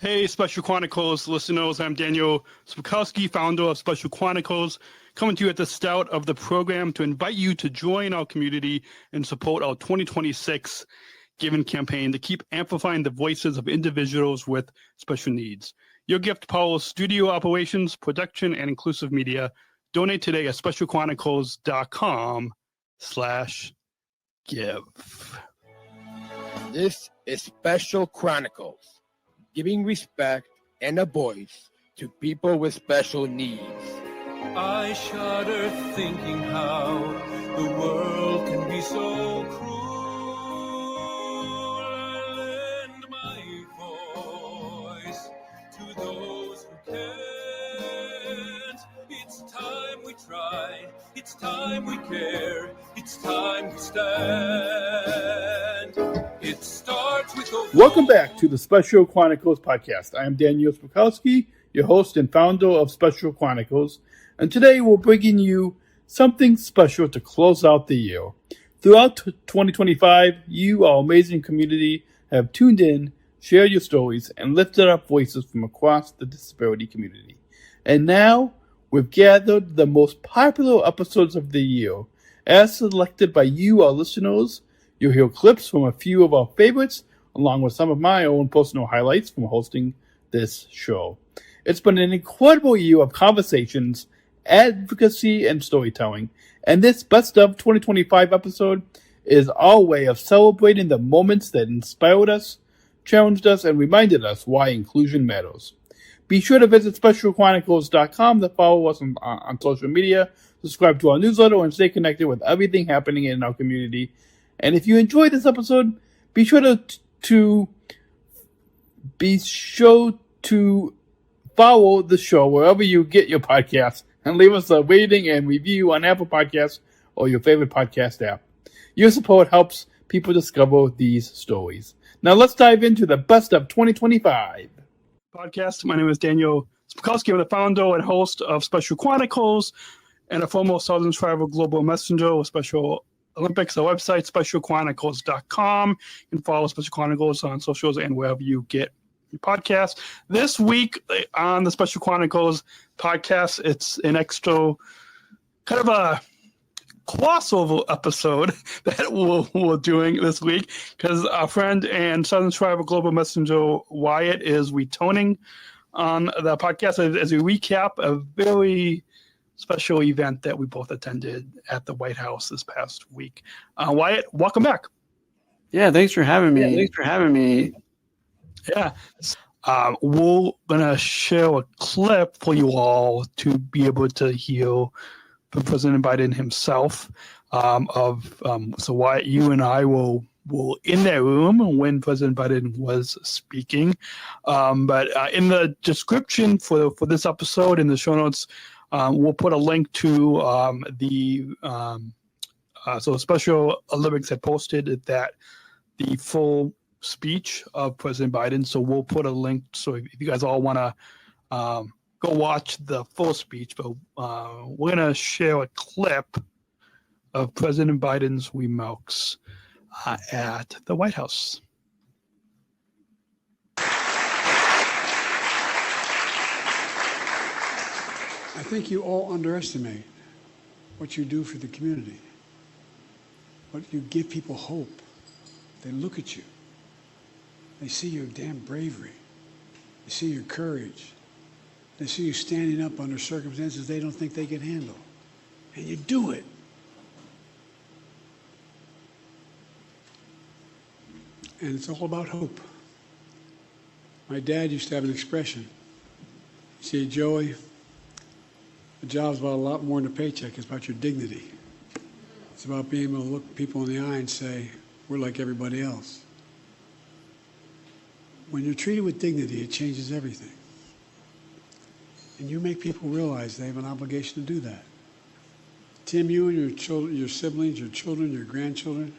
Hey, Special Chronicles listeners, I'm Daniel Smrokowski, founder of Special Chronicles, coming to you at the start of the program to invite you to join our community and support our 2026 Giving campaign to keep amplifying the voices of individuals with special needs. Your gift powers studio operations, production, and inclusive media. Donate today at specialchronicles.com/give. This is Special Chronicles, giving respect and a voice to people with special needs. I shudder thinking how the world can be so cruel. I lend my voice to those who can't. It's time we try, it's time we care, it's time we stand. It starts with a Welcome back to the Special Chronicles Podcast. I am Daniel Smrokowski, your host and founder of Special Chronicles, and today we're bringing you something special to close out the year. Throughout 2025, you, our amazing community, have tuned in, shared your stories, and lifted up voices from across the disability community. And now, we've gathered the most popular episodes of the year. As selected by you, our listeners, you'll hear clips from a few of our favorites, along with some of my own personal highlights from hosting this show. It's been an incredible year of conversations, advocacy, and storytelling, and this Best of 2025 episode is our way of celebrating the moments that inspired us, challenged us, and reminded us why inclusion matters. Be sure to visit specialchronicles.com to follow us on social media, subscribe to our newsletter, and stay connected with everything happening in our community. And if you enjoyed this episode, be sure to follow the show wherever you get your podcasts and leave us a rating and review on Apple Podcasts or your favorite podcast app. Your support helps people discover these stories. Now let's dive into the Best of 2025 podcast. My name is Daniel Smrokowski. I'm the founder and host of Special Chronicles and a former Southern Travel Global Messenger with Special Olympics. Our website, specialchronicles.com. You can follow Special Chronicles on socials and wherever you get your podcast. This week on the Special Chronicles podcast, it's an extra kind of a crossover episode that we're doing this week because our friend and Southern Travel Global Messenger Wyatt is returning on the podcast as we recap a very special event that we both attended at the White House this past week. Wyatt, welcome back. Yeah, thanks for having me. Yeah. We're going to share a clip for you all to be able to hear from President Biden himself so Wyatt, you and I were in that room when President Biden was speaking. But in the description for this episode in the show notes, we'll put a link to so Special Olympics had posted that the full speech of President Biden. So we'll put a link. So if you guys all want to go watch the full speech, but we're going to share a clip of President Biden's remarks at the White House. I think you all underestimate what you do for the community, what you give people hope. They look at you. They see your damn bravery. They see your courage. They see you standing up under circumstances they don't think they can handle. And you do it. And it's all about hope. My dad used to have an expression. See, Joey, the job's about a lot more than a paycheck. It's about your dignity. It's about being able to look people in the eye and say, we're like everybody else. When you're treated with dignity, it changes everything. And you make people realize they have an obligation to do that. Tim, you and your children, your siblings, your children, your grandchildren,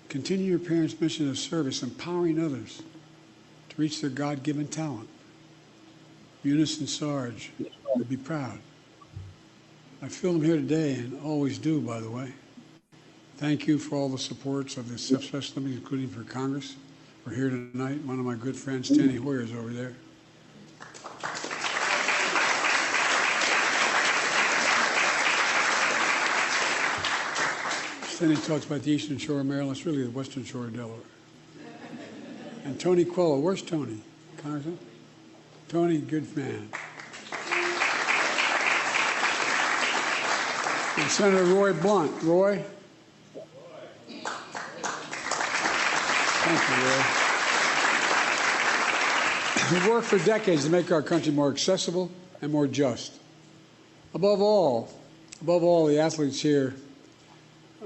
continue your parents' mission of service, empowering others to reach their God-given talent. Eunice and Sarge would be proud. I feel them here today and always do, by the way. Thank you for all the supports of the Special Olympics, including for Congress, are here tonight. One of my good friends, Tanny Hoyer's over there. Tanny talks about the Eastern Shore of Maryland. It's really the Western Shore of Delaware. And Tony Quello. Where's Tony? Congressman? Tony, good man. And Senator Roy Blunt. Roy? Thank you, Roy. We've worked for decades to make our country more accessible and more just. Above all, the athletes here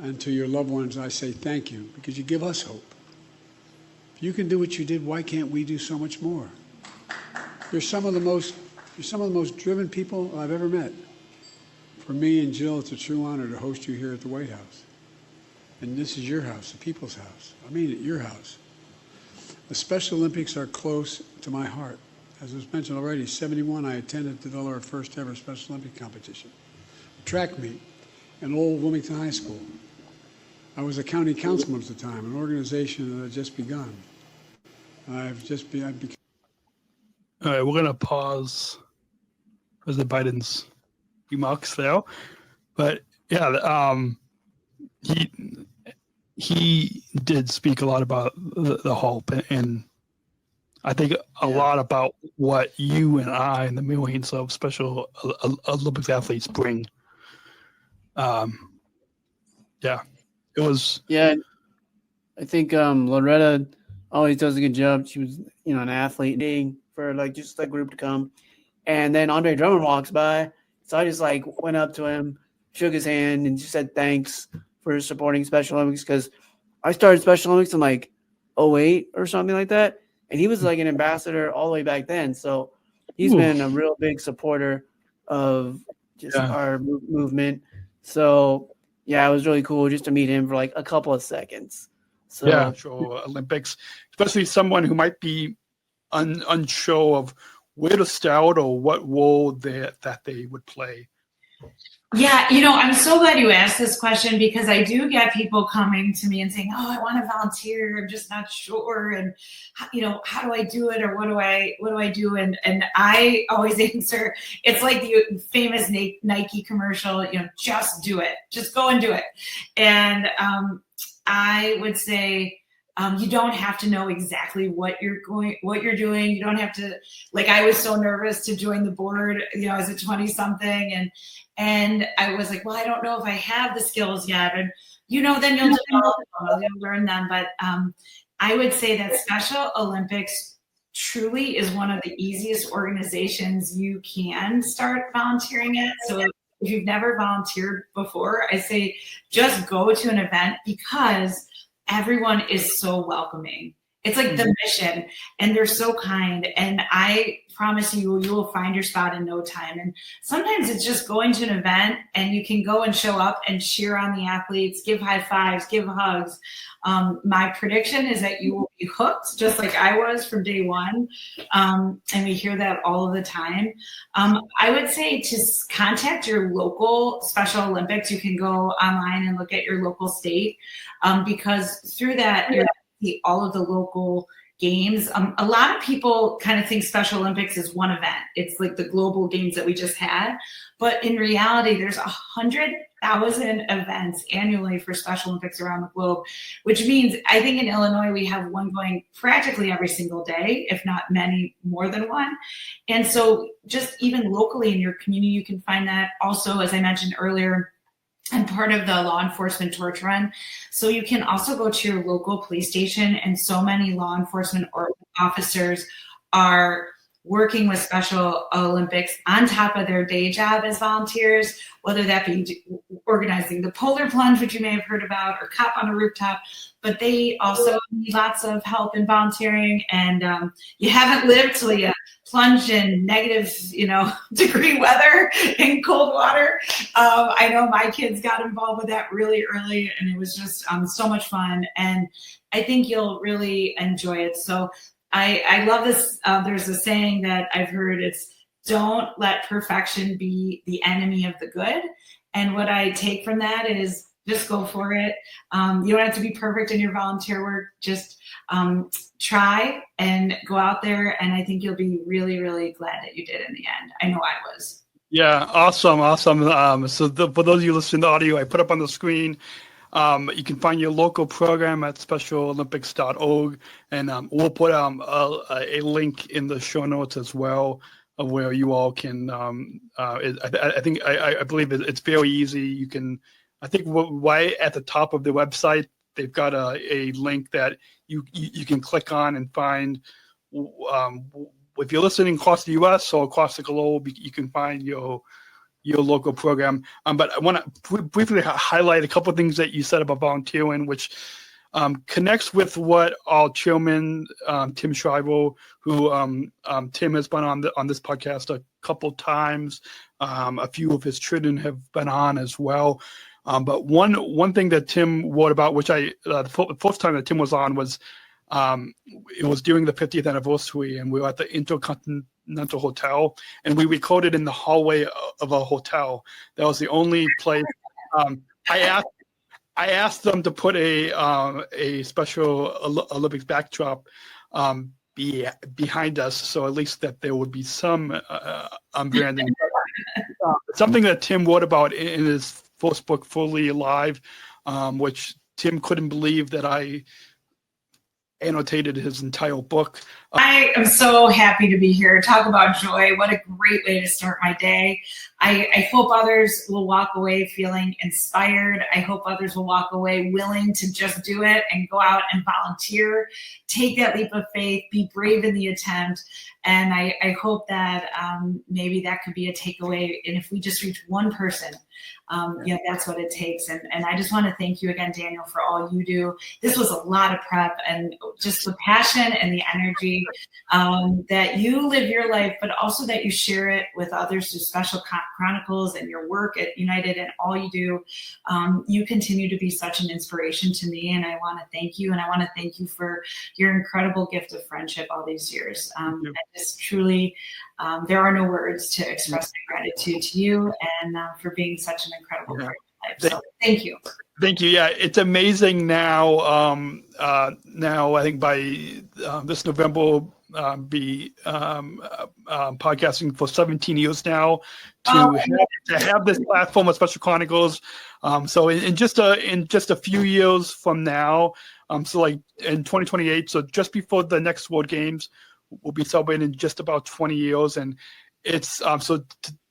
and to your loved ones, I say thank you, because you give us hope. If you can do what you did, why can't we do so much more? You're some of the most driven people I've ever met. For me and Jill, it's a true honor to host you here at the White House. And this is your house, the people's house. I mean it, your house. The Special Olympics are close to my heart. As was mentioned already, 1971, I attended the Delaware first ever Special Olympic competition. Track meet in Old Wilmington High School. I was a county councilman at the time, an organization that had just begun. I've become. All right, we're going to pause President Biden's remarks there. But yeah, he did speak a lot about the hope, and I think a lot about what you and I and the millions of Special Olympics athletes bring. It was. Yeah, I think Loretta always does a good job. She was, an athlete for just a group to come, and then Andre Drummond walks by, so I just went up to him, shook his hand, and just said thanks for supporting Special Olympics, because I started Special Olympics in 2008 or something like that, and he was an ambassador all the way back then. So he's been a real big supporter of just our movement. So. Yeah, it was really cool just to meet him for a couple of seconds. So yeah, sure. Olympics, especially someone who might be unsure of where to start or what role that they would play. Yeah, I'm so glad you asked this question, because I do get people coming to me and saying, "Oh, I want to volunteer. I'm just not sure, and how do I do it, or what do I do?" And I always answer, it's like the famous Nike commercial, just do it, just go and do it. And I would say, you don't have to know exactly what you're doing. You don't have to, I was so nervous to join the board, as a 20-something, and I was like, well, I don't know if I have the skills yet. And, then you'll develop them, you'll learn them. But I would say that Special Olympics truly is one of the easiest organizations you can start volunteering at. So if you've never volunteered before, I say just go to an event, because everyone is so welcoming. It's the mission, and they're so kind. And I promise you will find your spot in no time. And sometimes it's just going to an event, and you can go and show up and cheer on the athletes, give high fives, give hugs. My prediction is that you will be hooked, just like I was from day one. And we hear that all of the time. I would say to contact your local Special Olympics. You can go online and look at your local state, because through that, you're see all of the local games. A lot of people kind of think Special Olympics is one event. It's like the global games that we just had. But in reality, there's 100,000 events annually for Special Olympics around the globe, which means I think in Illinois, we have one going practically every single day, if not many more than one. And so just even locally in your community, you can find that. Also, as I mentioned earlier, I'm part of the law enforcement torch run. So you can also go to your local police station, and so many law enforcement officers are working with Special Olympics on top of their day job as volunteers, whether that be organizing the polar plunge, which you may have heard about, or cop on a rooftop. But they also need lots of help in volunteering. And you haven't lived till you plunge in negative, degree weather in cold water. I know my kids got involved with that really early, and it was just so much fun. And I think you'll really enjoy it. So I love this. There's a saying that I've heard. It's don't let perfection be the enemy of the good. And what I take from that is Just go for it. You don't have to be perfect in your volunteer work. Just try and go out there. And I think you'll be really, really glad that you did in the end. I know I was. Yeah, awesome. For those of you listening to audio, I put up on the screen. You can find your local program at specialolympics.org, and we'll put a link in the show notes as well, where you all can. I believe it's very easy. You can. I think right at the top of the website, they've got a link that you can click on and find. If you're listening across the U.S. or across the globe, you can find your local program. But I want to briefly highlight a couple of things that you said about volunteering, which connects with what our chairman, Tim Shriver, who Tim has been on this podcast a couple times. A few of his children have been on as well. But one thing that Tim wrote about, which the first time that Tim was on was, it was during the 50th anniversary, and we were at the Intercontinental Hotel, and we recorded in the hallway of a hotel. That was the only place. I asked them to put a Special Olympics backdrop behind us, so at least that there would be some branding. Something that Tim wrote about in his first book, Fully Alive, which Tim couldn't believe that I annotated his entire book. I am so happy to be here. Talk about joy. What a great way to start my day. I hope others will walk away feeling inspired. I hope others will walk away willing to just do it and go out and volunteer. Take that leap of faith. Be brave in the attempt. And I hope that maybe that could be a takeaway. And if we just reach one person, that's what it takes. And I just want to thank you again, Daniel, for all you do. This was a lot of prep, and just the passion and the energy that you live your life, but also that you share it with others through Special Chronicles and your work at United and all you do. You continue to be such an inspiration to me, and I want to thank you. And I want to thank you for your incredible gift of friendship all these years. Just truly, there are no words to express my gratitude to you and for being such an incredible part of my life. So thank you. Thank you. Yeah, it's amazing now. Now I think by this November, be podcasting for 17 years now to have this platform of Special Chronicles. So in just a few years from now, so like in 2028, so just before the next World Games, we'll be celebrating in just about 20 years, and it's so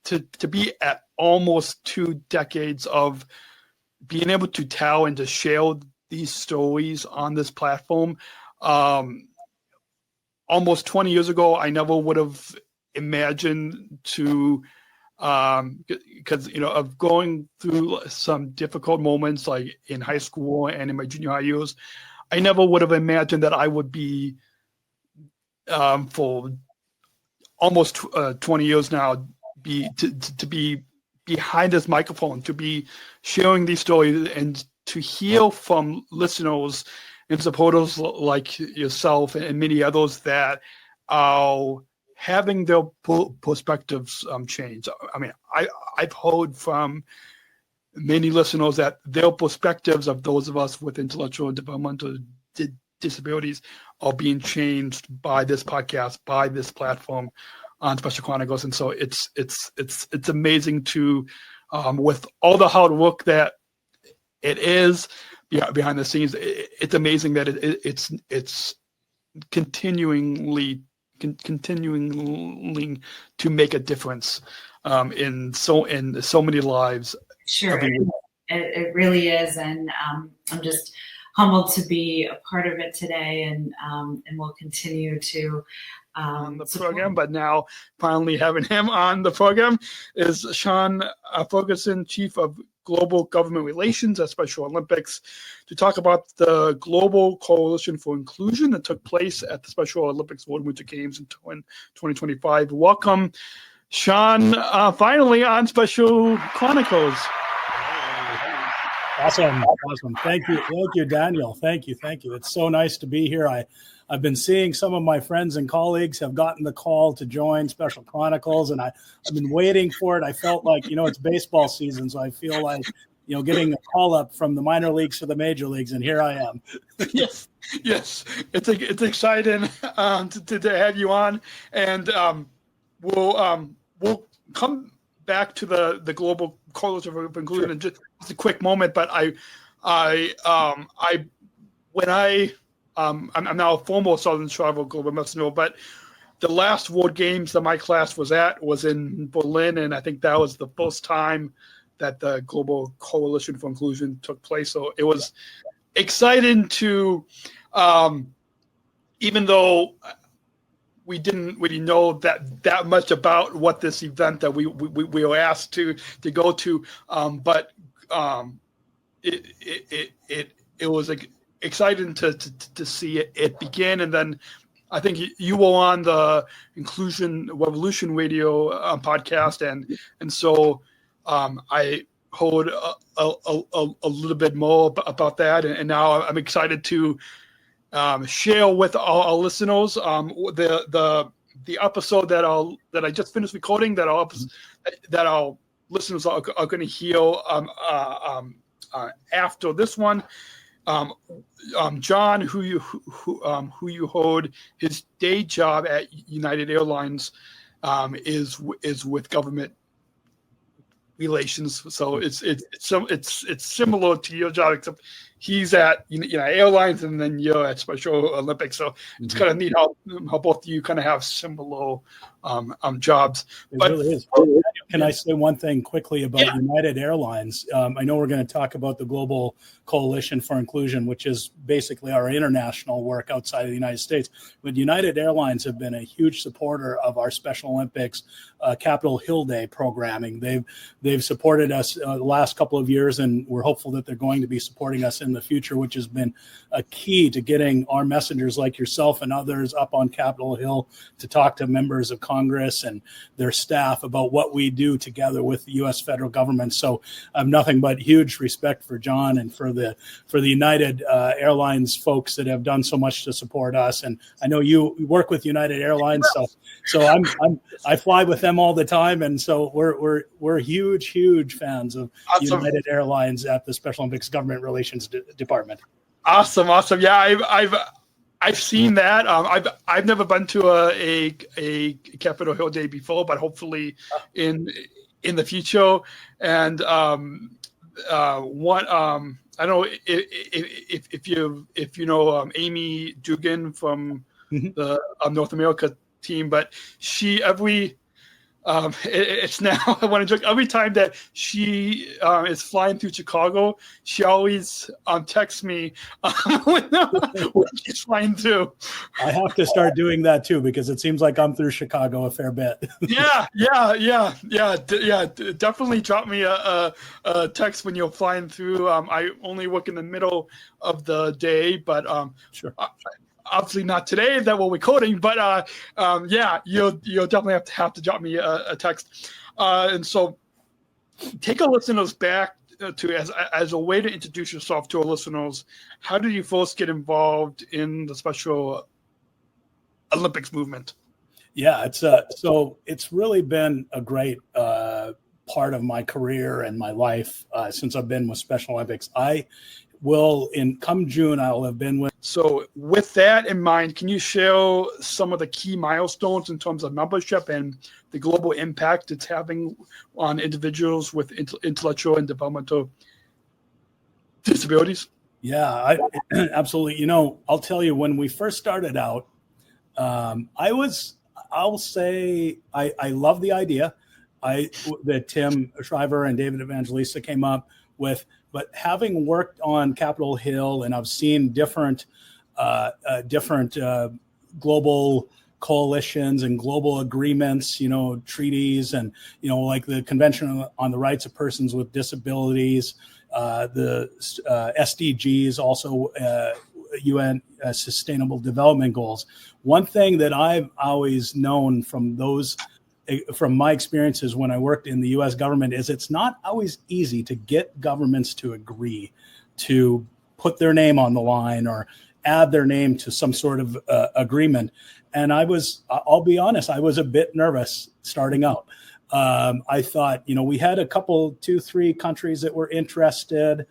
to be at almost 2 decades of being able to tell and to share these stories on this platform. Almost 20 years ago, I never would have imagined to, because of going through some difficult moments like in high school and in my junior high years, I never would have imagined that I would be for almost 20 years now to be behind this microphone, to be sharing these stories and to hear from listeners and supporters like yourself and many others that are having their perspectives change. I mean, I've heard from many listeners that their perspectives of those of us with intellectual and developmental disabilities are being changed by this podcast, by this platform on Special Chronicles. And so it's amazing to, with all the hard work that it is behind the scenes, it's amazing that it's continuing to make a difference in so many lives. Sure, it really is, and I'm just humbled to be a part of it today, and we'll continue to on the program. But now, finally having him on the program is Sean Ferguson, Chief of Global Government Relations at Special Olympics, to talk about the Global Coalition for Inclusion that took place at the Special Olympics World Winter Games in 2025. Welcome, Sean, finally on Special Chronicles. Awesome. Thank you, Daniel. Thank you. It's so nice to be here. I've been seeing some of my friends and colleagues have gotten the call to join Special Chronicles, and I've been waiting for it. I felt like, it's baseball season, so I feel like, getting a call up from the minor leagues to the major leagues, and here I am. Yes, it's exciting to have you on, and we'll come back to the global coalition for inclusion in just a quick moment. But I'm now a former Southern Tribal Global Messenger, but the last World Games that my class was at was in Berlin, and I think that was the first time that the Global Coalition for Inclusion took place. So it was exciting to, even though we didn't really know that much about what this event that we were asked to go to, but it was exciting to see it begin. And then I think you were on the Inclusion Revolution Radio podcast, and so I heard a little bit more about that, and now I'm excited to share with our listeners the episode that I just finished recording that our listeners are going to hear after this one. John, who you heard, his day job at United Airlines is with government relations. So it's similar to your job, except he's at Airlines, and then you're at Special Olympics. So it's kind of neat how both of you kind of have similar jobs. It really is. Can I say one thing quickly about United Airlines? I know we're going to talk about the Global Coalition for Inclusion, which is basically our international work outside of the United States. But United Airlines have been a huge supporter of our Special Olympics Capitol Hill Day programming. They've supported us the last couple of years, and we're hopeful that they're going to be supporting us in the future, which has been a key to getting our messengers like yourself and others up on Capitol Hill to talk to members of Congress and their staff about what we do together with the U.S. federal government. So I have nothing but huge respect for John and for the United Airlines folks that have done so much to support us. And I know you work with United Airlines, so I fly with them all the time, and so we're huge fans of United Airlines at the Special Olympics Government Relations Department. Awesome. Yeah, I've seen that. I've never been to a Capitol Hill Day before, but hopefully in the future. And I don't know if you know Amy Dugan from the North America team, but it's now, I want to joke, every time that she is flying through Chicago, she always texts me when she's flying through. I have to start doing that too, because it seems like I'm through Chicago a fair bit. Yeah. Definitely drop me a text when you're flying through. I only work in the middle of the day, but sure. Obviously not today that we're recording, but you'll definitely have to drop me a text. And so take our listeners back to as a way to introduce yourself to our listeners. How did you first get involved in the Special Olympics movement? Yeah, it's really been a great part of my career and my life since I've been with Special Olympics. Come June, I'll have been with. So with that in mind, can you share some of the key milestones in terms of membership and the global impact it's having on individuals with intellectual and developmental disabilities? Yeah, absolutely. I'll tell you, when we first started out, I'll say I love the idea that Tim Shriver and David Evangelista came up with. But having worked on Capitol Hill, and I've seen different global coalitions and global agreements, treaties, and like the Convention on the Rights of Persons with Disabilities, the SDGs, also UN Sustainable Development Goals. One thing that I've always known from my experiences when I worked in the U.S. government is it's not always easy to get governments to agree to put their name on the line or add their name to some sort of agreement. And I'll be honest, I was a bit nervous starting out. I thought, we had a couple, 2-3 countries that were interested,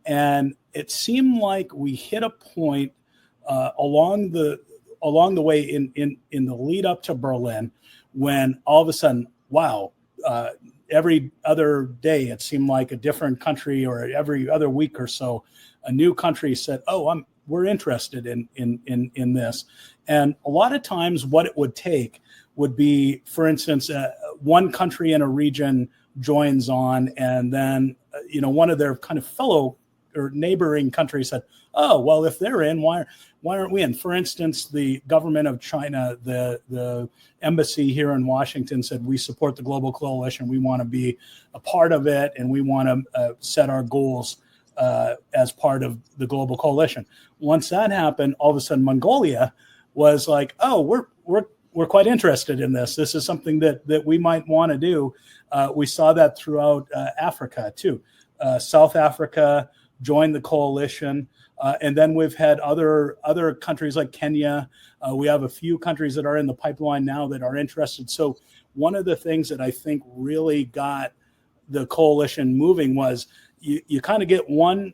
and it seemed like we hit a point along the way in the lead up to Berlin, when all of a sudden, wow, every other day it seemed like a different country, or every other week or so, a new country said, "Oh, we're interested in this." And a lot of times, what it would take would be, for instance, one country in a region joins on, and then one of their kind of fellow or neighboring countries said, "Oh, well, if they're in, why aren't we in?" For instance, the government of China, the embassy here in Washington said, "We support the Global Coalition. We want to be a part of it, and we want to set our goals as part of the Global Coalition." Once that happened, all of a sudden Mongolia was like, "Oh, we're quite interested in this. This is something that we might want to do." We saw that throughout Africa too. South Africa joined the coalition, and then we've had other countries like Kenya. We have a few countries that are in the pipeline now that are interested. So one of the things that I think really got the coalition moving was you kind of get one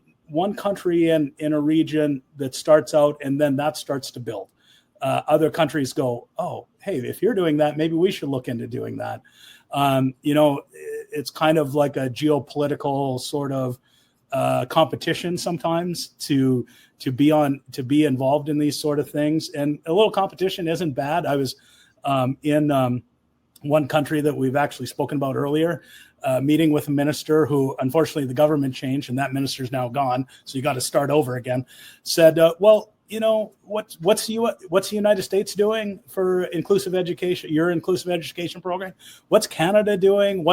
country in a region that starts out, and then that starts to build. Other countries go, "Oh, hey, if you're doing that, maybe we should look into doing that." It's kind of like a geopolitical sort of competition sometimes to be involved in these sort of things, and a little competition isn't bad. I was in one country that we've actually spoken about earlier, meeting with a minister who, unfortunately, the government changed and that minister's now gone, so you got to start over again. Said, "Well, what's the United States doing for inclusive education? Your inclusive education program? What's Canada doing?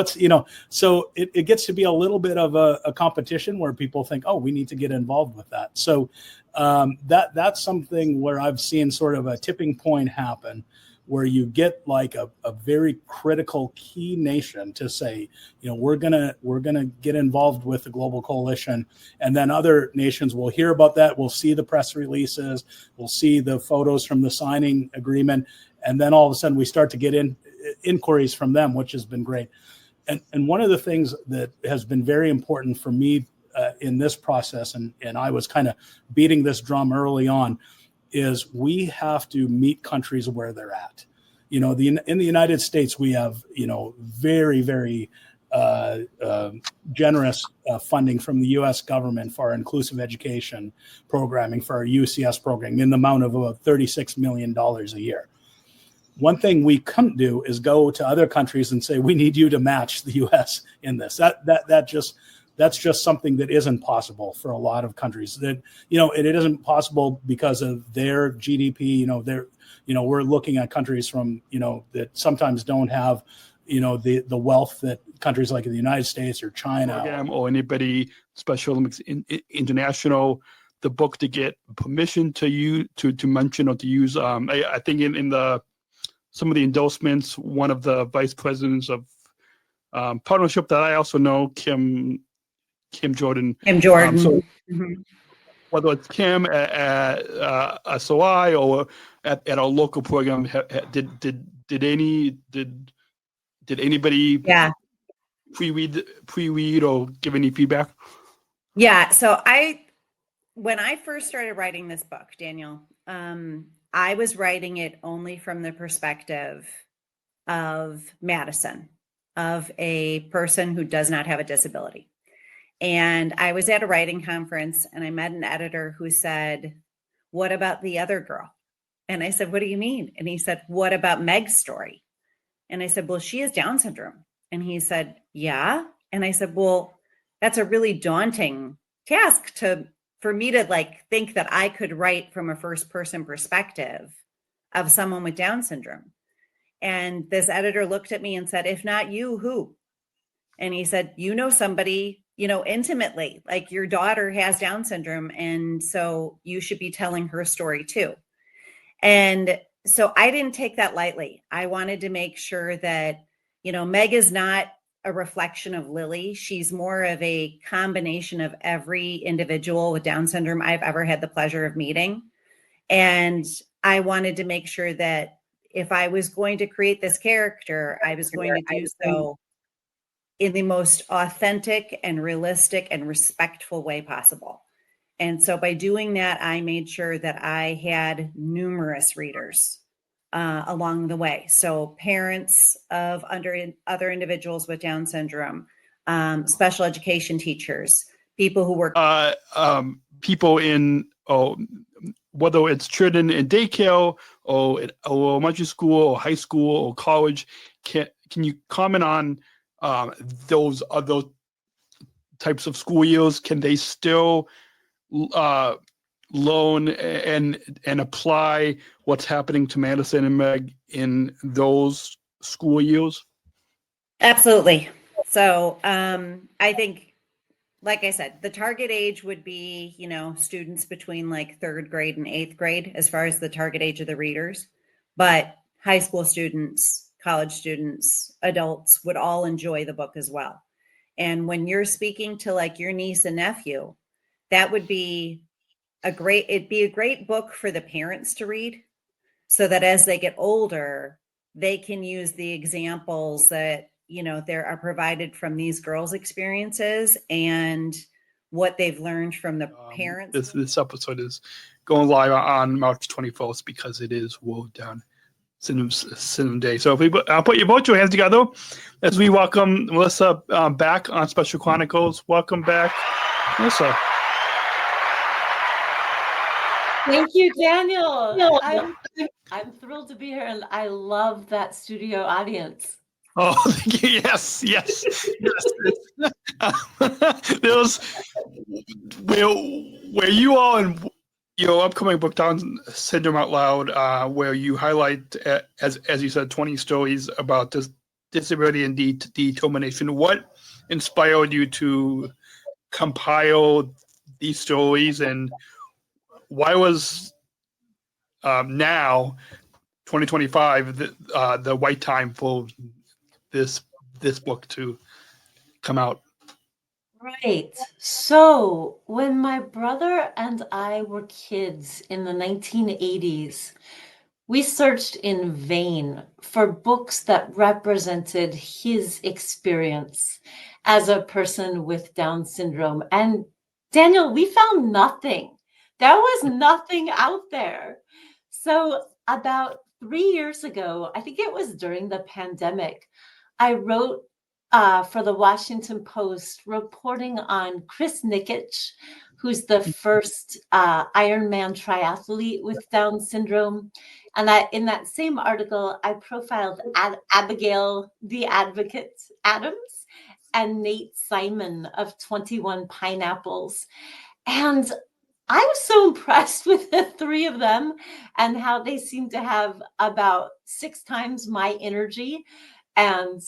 So it gets to be a little bit of a competition where people think, oh, we need to get involved with that. So that's something where I've seen sort of a tipping point happen, where you get like a very critical key nation to say, we're gonna get involved with the Global Coalition, and then other nations will hear about that. We'll see the press releases, we'll see the photos from the signing agreement, and then all of a sudden we start to get inquiries from them, which has been great. And one of the things that has been very important for me in this process, and I was kind of beating this drum early on, is we have to meet countries where they're at. In the United States, we have, very, very generous funding from the U.S. government for our inclusive education programming, for our UCS program, in the amount of about $36 million a year. One thing we couldn't do is go to other countries and say, we need you to match the U.S. in this. That's just something that isn't possible for a lot of countries. That it isn't possible because of their GDP. We're looking at countries from that sometimes don't have the wealth that countries like the United States or China or anybody Special Olympics International, the book, to get permission to use to mention or to use. I think in some of the endorsements, one of the vice presidents of partnership that I also know, Kim Jordan. So whether it's Kim at SOI or at our local program, did anybody pre-read or give any feedback? Yeah. So when I first started writing this book, Daniel, I was writing it only from the perspective of Madison, of a person who does not have a disability. And I was at a writing conference and I met an editor who said, "What about the other girl?" And I said, "What do you mean?" And he said, "What about Meg's story?" And I said, "Well, she has Down syndrome." And he said, "Yeah." And I said, "Well, that's a really daunting task for me to think that I could write from a first person perspective of someone with Down syndrome." And this editor looked at me and said, "If not you, who?" And he said, somebody, intimately, like your daughter has Down syndrome. And so you should be telling her story too. And so I didn't take that lightly. I wanted to make sure that, Meg is not a reflection of Lily. She's more of a combination of every individual with Down syndrome I've ever had the pleasure of meeting. And I wanted to make sure that if I was going to create this character, I was going to do so in the most authentic and realistic and respectful way possible. And so by doing that, I made sure that I had numerous readers along the way. So parents of other individuals with Down syndrome, special education teachers, people who work. People in, whether it's children in daycare or elementary school or high school or college, can you comment on those other types of school years? Can they still learn and apply what's happening to Madison and Meg in those school years? Absolutely. So I think, like I said, the target age would be, students between like 3rd grade and 8th grade as far as the target age of the readers. But high school students, college students, adults would all enjoy the book as well. And when you're speaking to like your niece and nephew, that would be it'd be a great book for the parents to read, so that as they get older, they can use the examples that, there are provided from these girls' experiences and what they've learned from the parents. This episode is going live on March 21st because it is World Down Syndrome Day. So I'll put both your hands together as we welcome Melissa back on Special Chronicles. Welcome back, Melissa. Thank you, Daniel. I'm thrilled to be here, and I love that studio audience. Oh, yes. There's where you are in your upcoming book, Down Syndrome Out Loud, where you highlight, as you said, 20 stories about disability and determination. What inspired you to compile these stories, and why was now 2025 the right time for this book to come out? Right. So when my brother and I were kids in the 1980s, we searched in vain for books that represented his experience as a person with Down syndrome. And Daniel, we found nothing. There was nothing out there. So about 3 years ago, I think it was during the pandemic, I wrote for the Washington Post reporting on Chris Nikich, who's the first Ironman triathlete with Down syndrome. And in that same article, I profiled Abigail, the advocate Adams, and Nate Simon of 21 Pineapples. And I was so impressed with the three of them and how they seem to have about 6 times my energy and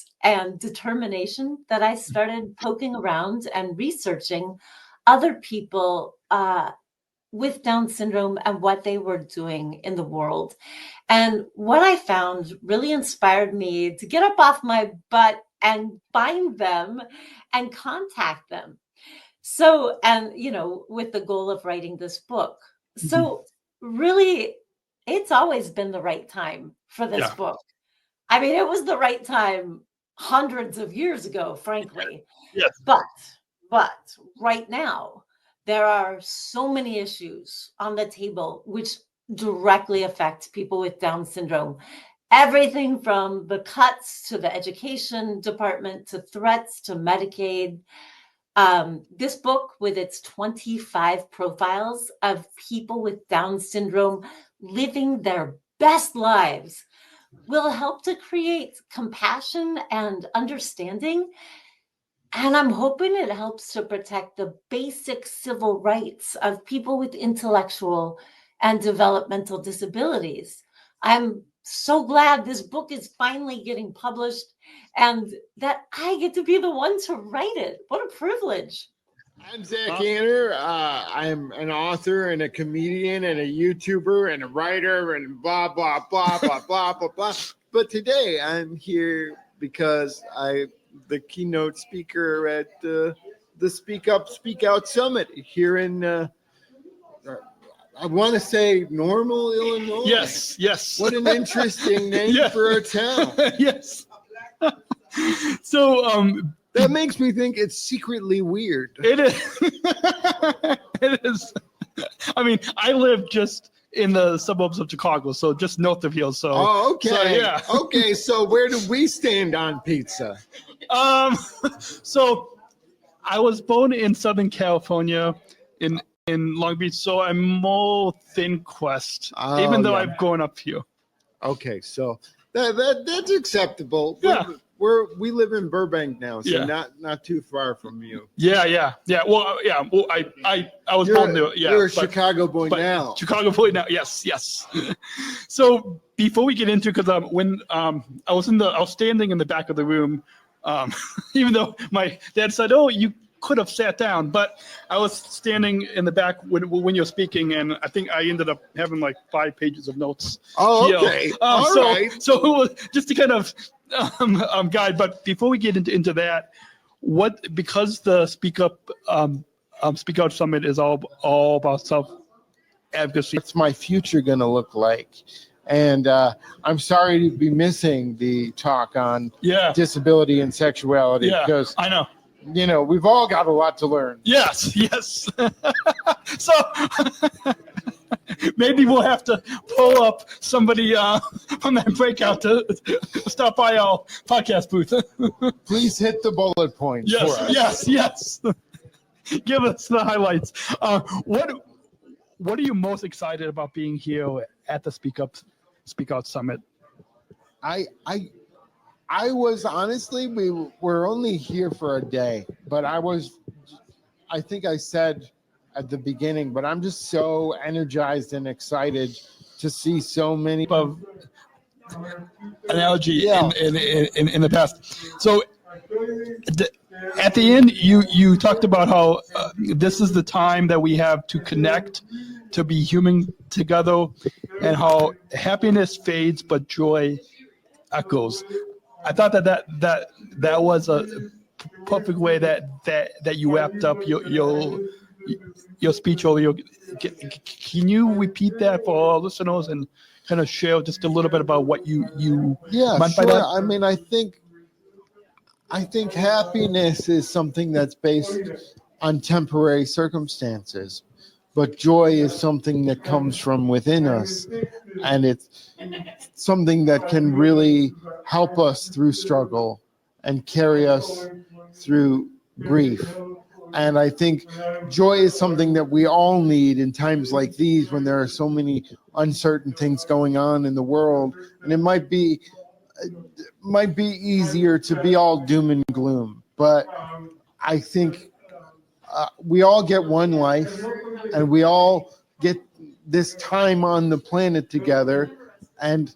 determination that I started poking around and researching other people with Down syndrome and what they were doing in the world. And what I found really inspired me to get up off my butt and find them and contact them. So, and, with the goal of writing this book. So really, it's always been the right time for this book. I mean, it was the right time hundreds of years ago, frankly. Yes. But right now, there are so many issues on the table which directly affect people with Down syndrome. Everything from the cuts to the education department to threats to Medicaid. This book, with its 25 profiles of people with Down syndrome living their best lives, will help to create compassion and understanding. And I'm hoping it helps to protect the basic civil rights of people with intellectual and developmental disabilities. I'm so glad this book is finally getting published and that I get to be the one to write it. What a privilege. I'm Zach Anner. I'm an author and a comedian and a YouTuber and a writer and blah, blah, blah, blah, blah, blah, blah. But today I'm here because I'm the keynote speaker at the Speak Up, Speak Out Summit here in, I want to say Normal, Illinois. Yes. What an interesting name Yeah. for a town. Yes. So That makes me think it's secretly weird. it is. It is. I mean, I live just in the suburbs of Chicago, so just north of here. So, Oh, okay. So, yeah. Okay, so where do we stand on pizza? So I was born in Southern California, in Long Beach, so I'm more Thin Crust, Oh, even though yeah. I've grown up here. Okay, so that's acceptable. Yeah. We live in Burbank now, so Yeah. not too far from you. Yeah. Well, yeah. Well, I was born there. Yeah, You're a but- Chicago boy but now. Chicago boy now. Yes. So before we get into, because when I was standing in the back of the room, even though my dad said, "Oh, you could have sat down," but I was standing in the back when you're speaking, and I think I ended up having like 5 pages of notes. Oh, here. okay. All so, right. So it was just to kind of guide. But before we get into that, because the Speak Out Summit is all about self-advocacy. What's my future going to look like? And I'm sorry to be missing the talk on Yeah. disability and sexuality Yeah. because, I know. we've all got a lot to learn. Yes. So maybe we'll have to pull up somebody from that breakout to stop by our podcast booth. Please hit the bullet points for us. Yes. Give us the highlights. What are you most excited about being here at the Speak Out Summit? I was honestly, we were only here for a day, but I think I said at the beginning, but I'm just so energized and excited to see so many Of analogy Yeah. in the past. So at the end, you talked about how this is the time that we have to connect, to be human together, and how happiness fades but joy echoes. I thought that was a perfect way that you wrapped up your speech over. Can you repeat that for our listeners and kind of share just a little bit about what you meant by sure. that? I mean, I think happiness is something that's based on temporary circumstances, but joy is something that comes from within us, and it's something that can really help us through struggle and carry us through grief. And I think joy is something that we all need in times like these when there are so many uncertain things going on in the world. And it might be easier to be all doom and gloom, but I think we all get one life and we all get this time on the planet together. And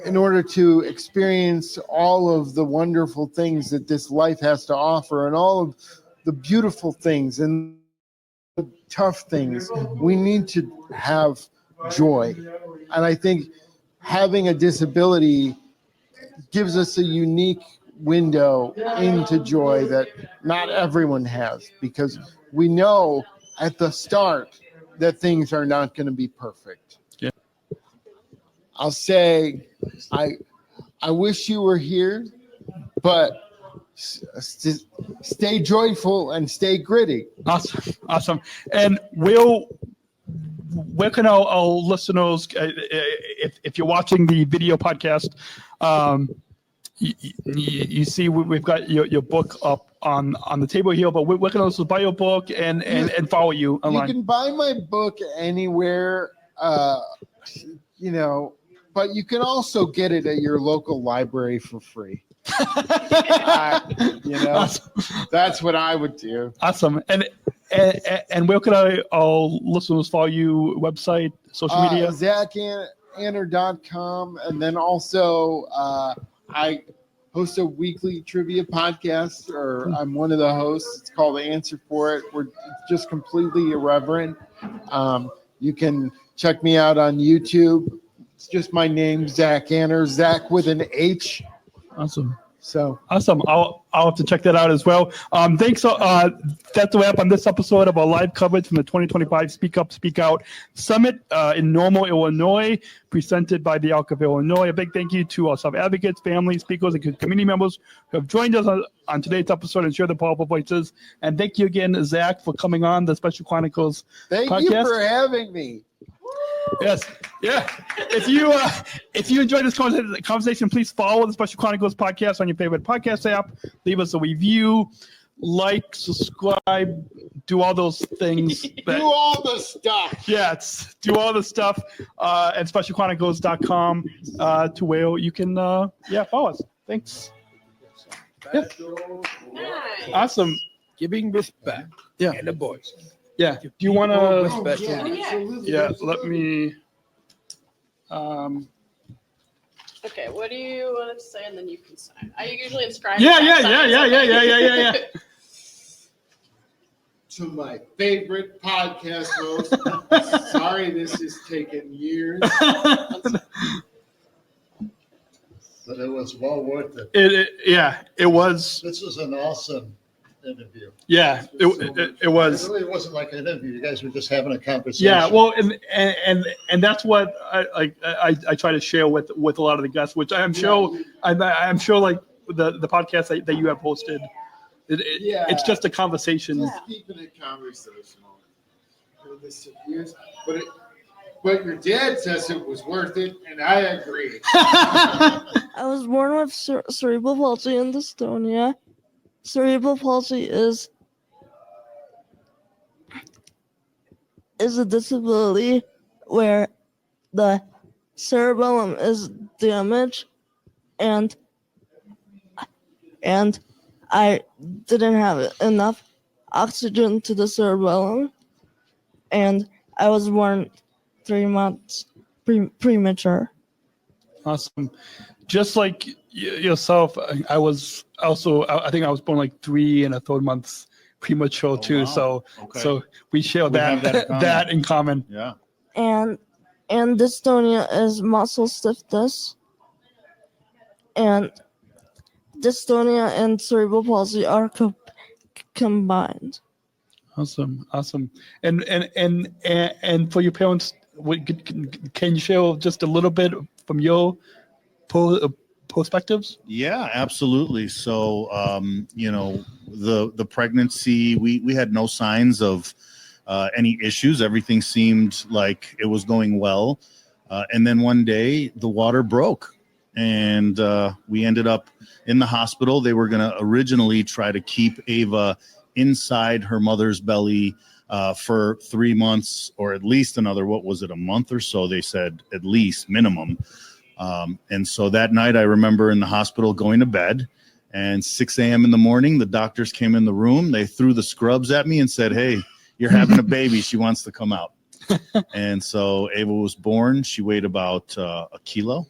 in order to experience all of the wonderful things that this life has to offer and all of the beautiful things and the tough things, we need to have joy. And I think having a disability gives us a unique window into joy that not everyone has, because we know at the start that things are not going to be perfect. Yeah. I'll say I wish you were here, but stay joyful and stay gritty. Awesome. And where can our listeners, if you're watching the video podcast, you see we've got your book up on the table here, but where can also buy your book and follow you online? You can buy my book anywhere, but you can also get it at your local library for free. That's what I would do. Awesome. And where can our listeners follow you? Website, social media? ZachAnner.com. And then also I host a weekly trivia podcast, or I'm one of the hosts. It's called Answer For It. We're just completely irreverent. You can check me out on YouTube. It's just my name, Zach Anner, Zach with an H. Awesome. So Awesome. I'll have to check that out as well. Thanks. That's a wrap on this episode of our live coverage from the 2025 Speak Up, Speak Out Summit in Normal, Illinois, presented by the ALC of Illinois. A big thank you to our self-advocates, families, speakers, and community members who have joined us on today's episode and shared their powerful voices. And thank you again, Zach, for coming on the Special Chronicles thank podcast. you for having me. Yes. Yeah. If you enjoyed this conversation, please follow the Special Chronicles podcast on your favorite podcast app. Leave us a review, like, subscribe, do all those things. Do all the stuff. Yes. Do all the stuff at specialchronicles.com to where you can follow us. Thanks. Yeah. Awesome. Giving respect. Yeah. And a voice. Yeah. Do you want to? Yeah. Let me. Okay, what do you want to say, and then you can sign. I usually inscribe. Yeah. To my favorite podcast host. Sorry, this has taken years. But it was well worth it. It was. This was an awesome interview. Yeah, it was. It really wasn't like an interview. You guys were just having a conversation. Yeah, well, and that's what I try to share with a lot of the guests, which I'm sure like the podcast that you have hosted. It's just a conversation. Just keeping it conversational. This took years, but your dad says it was worth it, and I agree. I was born with cerebral palsy and dystonia. Cerebral palsy is a disability where the cerebellum is damaged, and I didn't have enough oxygen to the cerebellum, and I was born 3 months premature. Awesome. Just like yourself, I was also, I think I was born like 3 1/3 months premature too. Wow. So Okay. so we share that in common. Yeah. And dystonia is muscle stiffness, and dystonia and cerebral palsy are combined. Awesome. And for your parents, can you share just a little bit from your perspectives? Yeah, absolutely. So, the pregnancy, we had no signs of any issues. Everything seemed like it was going well. And then one day the water broke, and we ended up in the hospital. They were going to originally try to keep Ava inside her mother's belly for 3 months, or at least another, a month or so, they said, at least minimum. And so that night I remember in the hospital going to bed, and 6 a.m. in the morning, the doctors came in the room. They threw the scrubs at me and said, "Hey, you're having a baby. She wants to come out." And so Ava was born. She weighed about a kilo.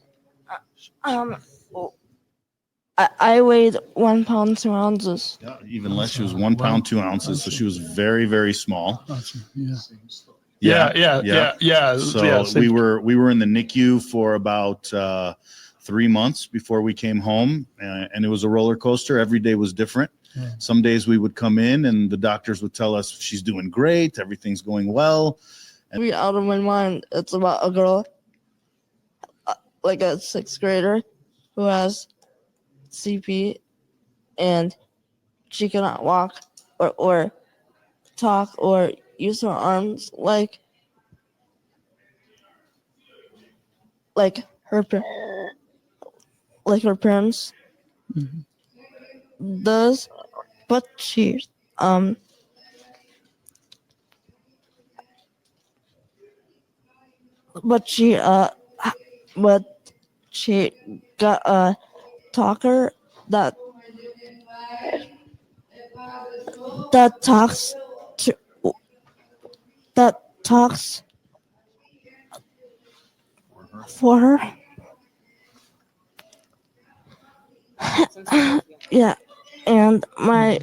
I weighed 1 pound 2 ounces. Yeah, even less. She was 1 pound 2 ounces. So she was very, very small. Yeah. So we were in the NICU for about 3 months before we came home, and it was a roller coaster. Every day was different. Yeah. Some days we would come in and the doctors would tell us she's doing great, everything's going well. And out of my mind, it's about a girl, like a 6th grader, who has CP, and she cannot walk or talk or use her arms like her parents does, but she got a talker that talks for her. Yeah, and my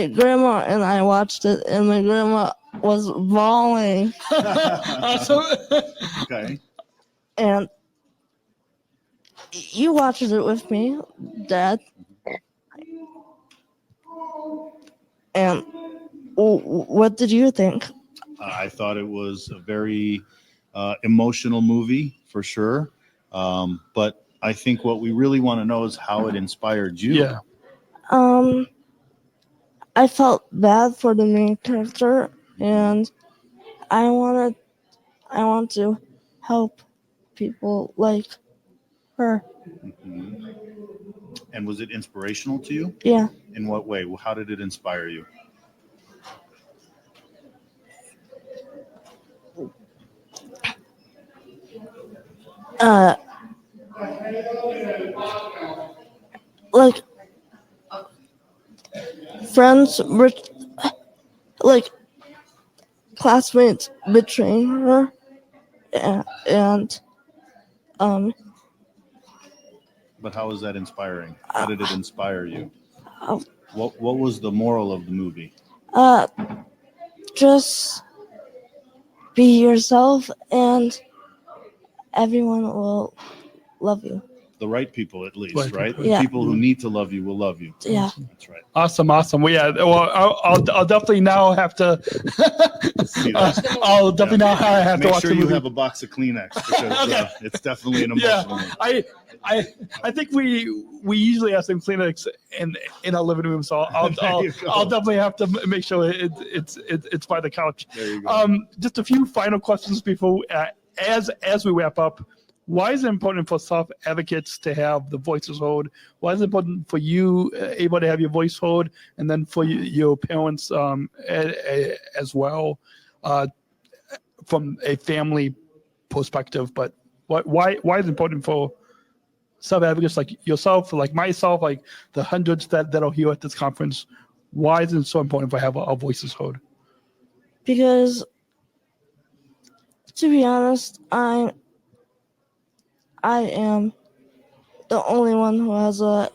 grandma and I watched it, and my grandma was bawling. Awesome. Okay. And you watched it with me, Dad. And what did you think? I thought it was a very emotional movie for sure. But I think what we really want to know is how it inspired you. Yeah. I felt bad for the main character, and I want to help people like her. Mm-hmm. And was it inspirational to you? Yeah. In what way? How did it inspire you? Like friends, like classmates betraying her, and But how was that inspiring? How did it inspire you? What was the moral of the movie? Just be yourself, and everyone will love you. The right people, at least, Right. right? Yeah. The people who need to love you will love you. Yeah. That's right. Awesome. Well, yeah. Well, I'll definitely now have to. I'll definitely now have to Make watch sure the you movie. have a box of Kleenex because Okay. it's definitely an emotional one. I think we usually have some Kleenex in our living room, so I'll definitely have to make sure it's by the couch. There you go. Just a few final questions before as we wrap up. Why is it important for self-advocates to have the voices heard? Why is it important for you able to have your voice heard, and then for your parents as well, from a family perspective? But why is it important for self-advocates like yourself, like myself, like the hundreds that are here at this conference? Why is it so important to have our voices heard? Because, to be honest, I am the only one who has a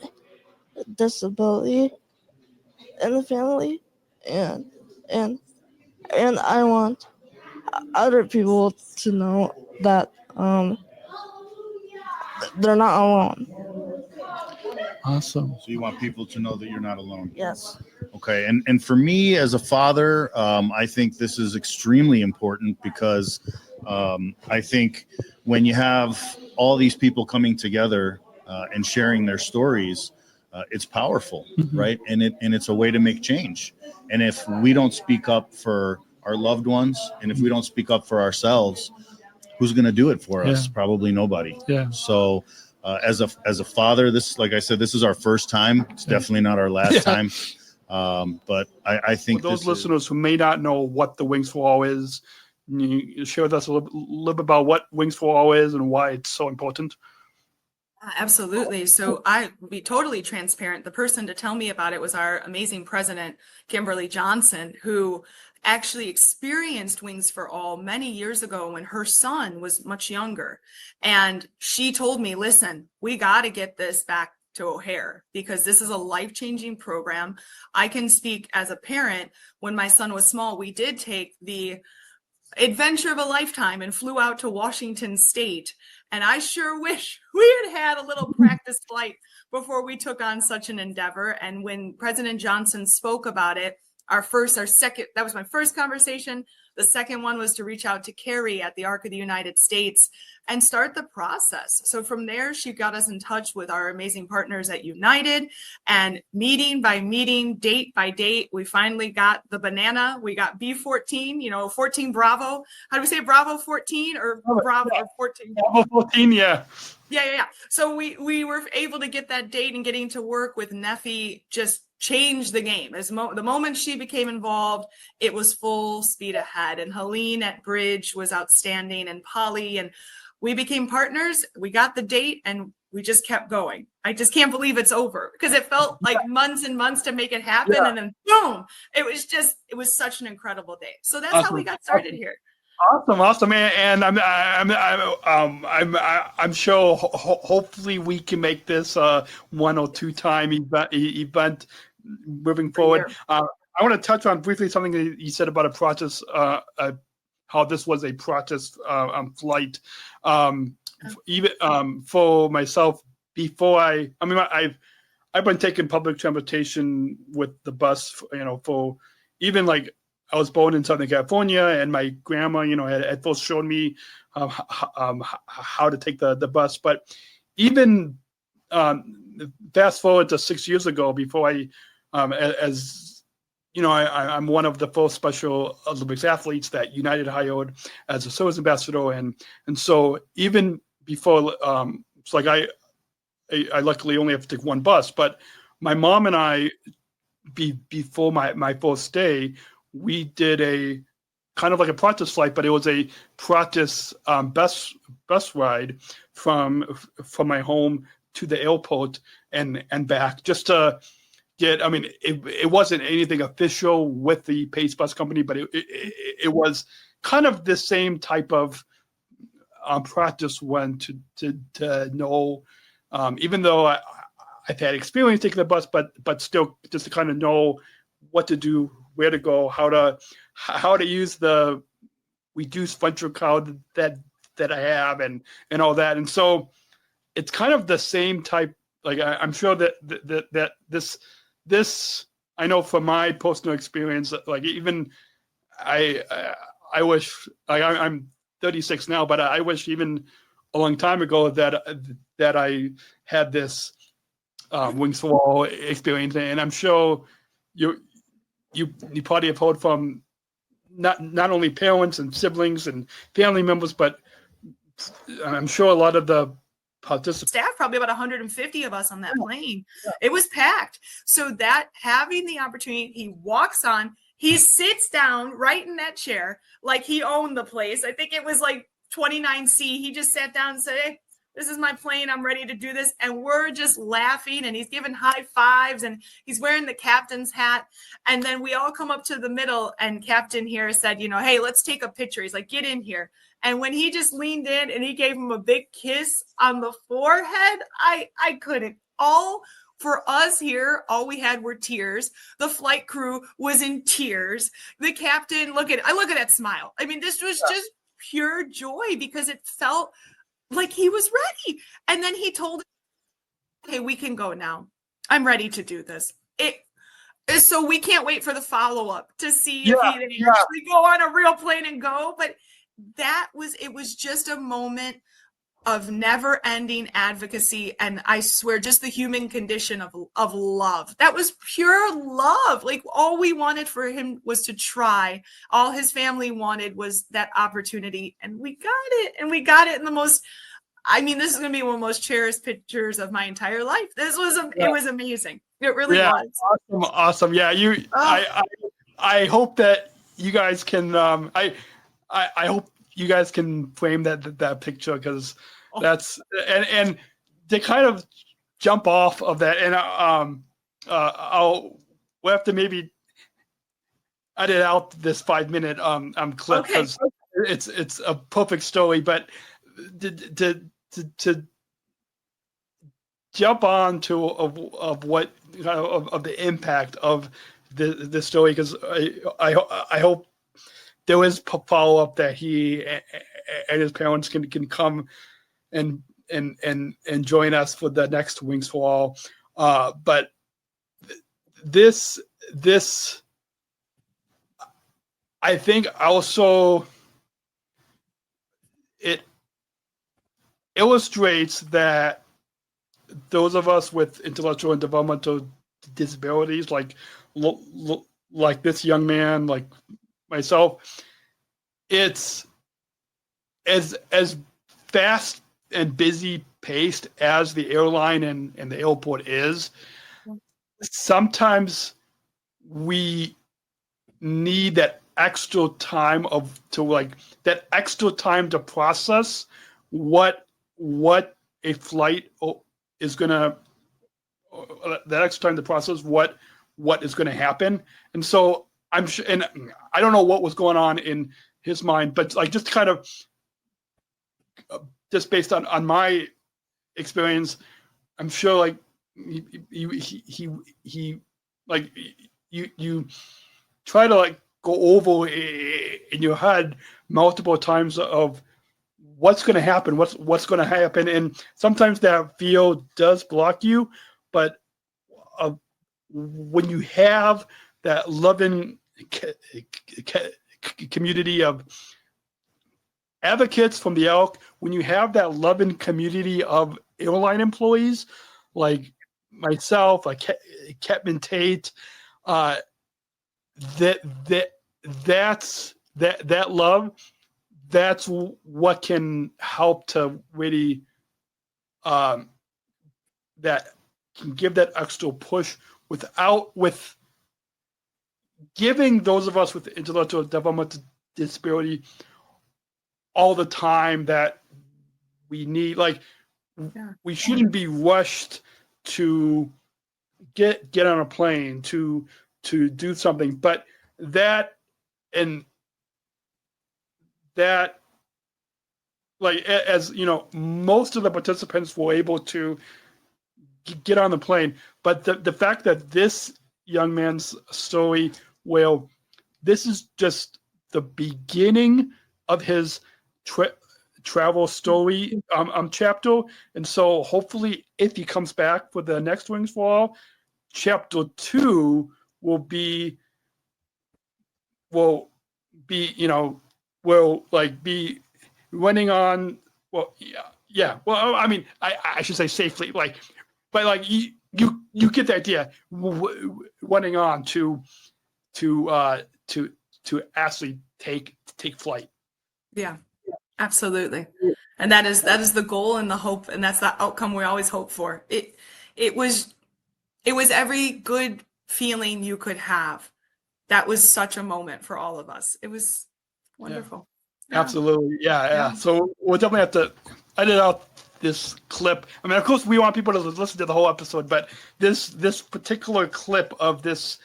disability in the family, and I want other people to know that they're not alone. Awesome. So you want people to know that you're not alone. Yes. Okay. And for me as a father, I think this is extremely important because I think when you have all these people coming together and sharing their stories, it's powerful, right? And it's a way to make change. And if we don't speak up for our loved ones, and if we don't speak up for ourselves, who's going to do it for us? Probably nobody. Yeah. So as a father, this, like I said, this is our first time. It's definitely not our last time. But I think for those listeners who may not know what the Wings for All is, can you share with us a little bit about what Wings for All is and why it's so important? Absolutely. So I will be totally transparent. The person to tell me about it was our amazing president, Kimberly Johnson, who actually experienced Wings for All many years ago when her son was much younger. And she told me, listen, we got to get this back to O'Hare because this is a life-changing program. I can speak as a parent. When my son was small, we did take the adventure of a lifetime and flew out to Washington State. And I sure wish we had a little practice flight before we took on such an endeavor. And when President Johnson spoke about it, that was my first conversation. The second one was to reach out to Carrie at the Arc of the United States and start the process. So from there, she got us in touch with our amazing partners at United, and meeting by meeting, date by date, we finally got the banana. We got B14, 14 Bravo. How do we say Bravo 14 or Bravo 14? Bravo 14, yeah. Yeah. So we were able to get that date, and getting to work with Neffy just changed the game. The moment she became involved, it was full speed ahead. And Helene at Bridge was outstanding, and Polly, and we became partners. We got the date, and we just kept going. I just can't believe it's over because it felt like months and months to make it happen. Yeah. And then boom, it was such an incredible day. So that's how we got started here. Awesome, and I'm sure hopefully we can make this 1 or 2 time event moving forward. I want to touch on briefly something that you said about a process, how this was a process flight. Even for myself before I've been taking public transportation with the bus, for even like I was born in Southern California, and my grandma, had first shown me how to take the bus. But even fast forward to 6 years ago, before I'm one of the first Special Olympics athletes that United hired as a service ambassador, and so even before, it's like I luckily only have to take one bus, but my mom and I, before my first day, we did a kind of like a practice flight, but it was a practice bus ride from my home to the airport and back, just to get. I mean, it wasn't anything official with the Pace Bus Company, but it was kind of the same type of practice one to know. Even though I've had experience taking the bus, but still just to kind of know what to do, where to go, how to use the reduced ventral crowd that I have, and all that. And so it's kind of the same type. Like I'm sure that this I know from my personal experience. Like even I wish, like I'm 36 now, but I wish even a long time ago that I had this Wings for All experience, and I'm sure you probably have heard from not only parents and siblings and family members, but I'm sure a lot of the participants. Staff, probably about 150 of us on that plane. It was packed. So that having the opportunity, he walks on, he sits down right in that chair like he owned the place. I think it was like 29C. He just sat down and said, "Hey, this is my plane. I'm ready to do this." And we're just laughing, and he's giving high fives, and he's wearing the captain's hat. And then we all come up to the middle, and Captain here said, "Hey, let's take a picture." He's like, "Get in here." And when he just leaned in and he gave him a big kiss on the forehead, I couldn't. For us here, all we had were tears. The flight crew was in tears. The captain, look at that smile. I mean, this was just pure joy, because it felt like he was ready. And then he told him, "Okay, we can go now. I'm ready to do this." So we can't wait for the follow-up to see if he didn't actually go on a real plane and go. But it was just a moment of never-ending advocacy, and I swear, just the human condition of love. That was pure love. Like, all we wanted for him was to try. All his family wanted was that opportunity, and we got it. And we got it in the most. I mean, this is going to be one of the most cherished pictures of my entire life. It was amazing. It really was. Awesome. Yeah, I hope that you guys can. I hope you guys can frame that picture, because that's and to kind of jump off of that, and we'll have to maybe edit out this 5-minute clip, because it's a perfect story. But to jump on to of what of the impact of the story, because I hope there is follow up that he and his parents can come and join us for the next Wings for All. But this I think also it illustrates that those of us with intellectual and developmental disabilities, like this young man, like myself, it's as fast and busy paced as the airline and the airport is. Sometimes we need that extra time to process what a flight is gonna. That extra time to process what is going to happen. And so I'm sure, and I don't know what was going on in his mind, but like just kind of just based on my experience, I'm sure like he like you try to like go over in your head multiple times of what's going to happen, what's going to happen. And sometimes that fear does block you, but when you have that loving community of advocates from the Elk, when you have that loving community of airline employees like myself, like Ketman Tate, that love, that's what can help to really that can give that extra push with giving those of us with intellectual developmental disability all the time that we need. Like, we shouldn't be rushed to get on a plane to do something, but that like, as you know, most of the participants were able to get on the plane, but the fact that this young man's story, well, this is just the beginning of his travel story chapter, and so hopefully if he comes back for the next Wings for All, chapter 2 will be running on, well, well, I mean, I should say safely, like, but like you get the idea, running on to actually take flight. Yeah, absolutely. And that is the goal and the hope, and that's the outcome we always hope for. It was every good feeling you could have. That was such a moment for all of us. It was wonderful. Yeah. Absolutely. Yeah. So we'll definitely have to edit out this clip. I mean, of course, we want people to listen to the whole episode, but this particular clip of this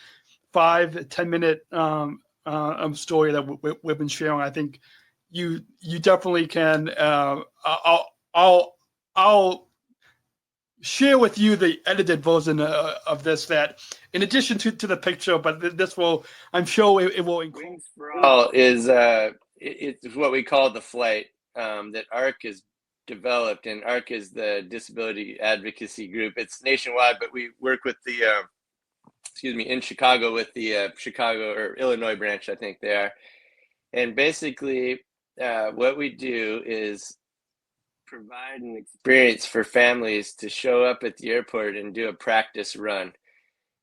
5-10 minute story that we've been sharing, I think you definitely can. I'll share with you the edited version of this, that in addition to the picture, but this will, I'm sure it will include. It's what we call the flight that ARC has developed, and ARC is the disability advocacy group. It's nationwide, but we work with the in Chicago with the Chicago or Illinois branch, I think they are. And basically what we do is provide an experience for families to show up at the airport and do a practice run.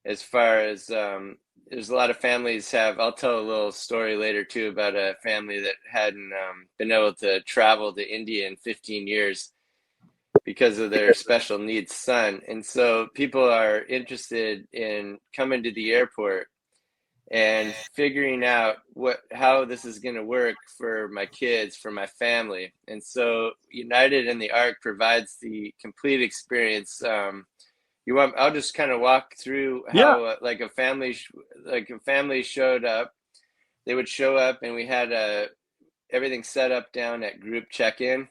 As far as there's a lot of families I'll tell a little story later too about a family that hadn't been able to travel to India in 15 years because of their special needs son. And so people are interested in coming to the airport and figuring out how this is going to work for my kids, for my family. And so United and the ARC provides the complete experience. I'll just kind of walk through how like a family showed up. They would show up, and we had everything set up down at group check-in.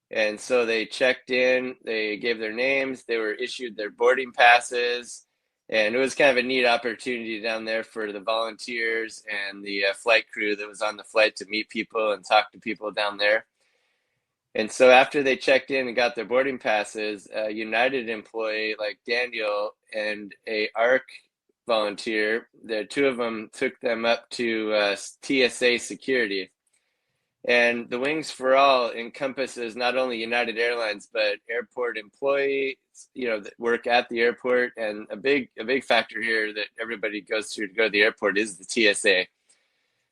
And so they checked in, they gave their names, they were issued their boarding passes, and it was kind of a neat opportunity down there for the volunteers and the flight crew that was on the flight to meet people and talk to people down there. And so after they checked in and got their boarding passes, a United employee like Daniel and a ARC volunteer, the two of them took them up to TSA security. And the Wings for All encompasses not only United Airlines, but airport employees, that work at the airport. And a big factor here that everybody goes through to go to the airport is the TSA.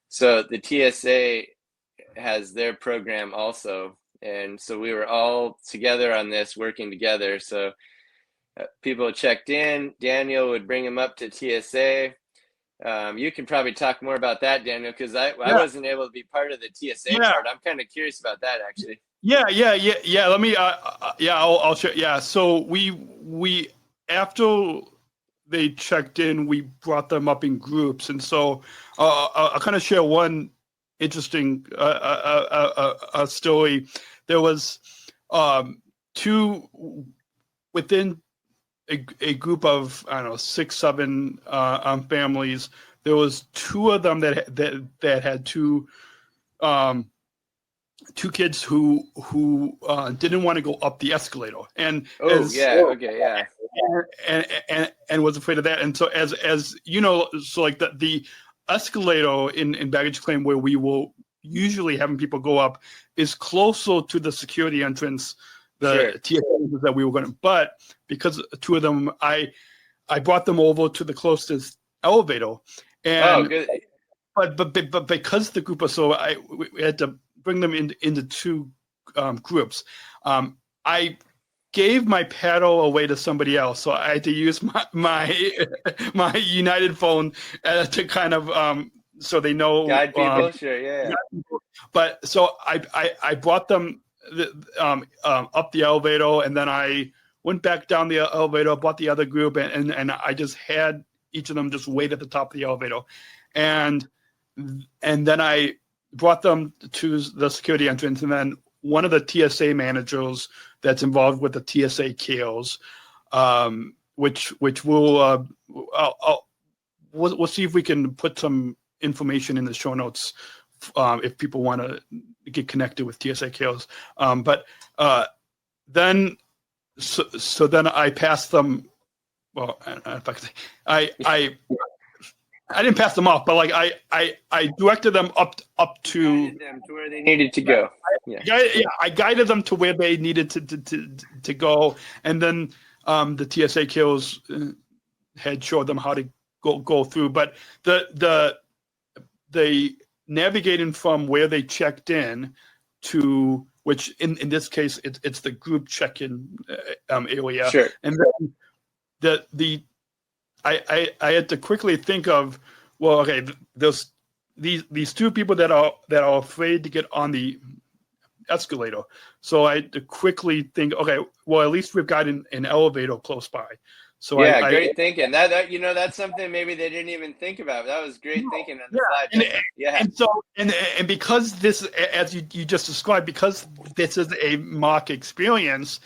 So the TSA has their program also. And so we were all together on this, working together. So people checked in, Daniel would bring them up to TSA. You can probably talk more about that, Daniel, because I wasn't able to be part of the TSA part. I'm kind of curious about that, actually. Yeah. Let me. I'll share. Yeah. So we after they checked in, we brought them up in groups, and so I'll kind of share one interesting story. There was two within a group of 6-7 families. There was two of them that had two two kids who didn't want to go up the escalator, and and was afraid of that. And so as you know, so like the escalator in baggage claim, where we will usually having people go up, is closer to the security entrance, the TSA that we were going to. But because two of them, I brought them over to the closest elevator, and but because the group was so, we had to bring them into two groups. I gave my paddle away to somebody else, so I had to use my United phone to kind of so they know guide people. Sure. But so I brought them up the elevator, and then I went back down the elevator, brought the other group, and I just had each of them just wait at the top of the elevator, and then I brought them to the security entrance, and then one of the TSA managers that's involved with the TSA KOs, which we'll see if we can put some information in the show notes if people want to get connected with TSA KOs. But then then I passed them. Well, I didn't pass them off, but like I directed them up to where they needed to go. I guided them to where they needed to go, and then the TSA kills had showed them how to go through. But the navigating from where they checked in to, which in this case it's the group check-in area, and then I had to quickly think of, well, okay, there's these two people that are afraid to get on the escalator. So I had to quickly think, okay, well, at least we've got an elevator close by. So great thinking. That that's something maybe they didn't even think about. That was great thinking on the slide. And so and because this, as you just described, because this is a mock experience,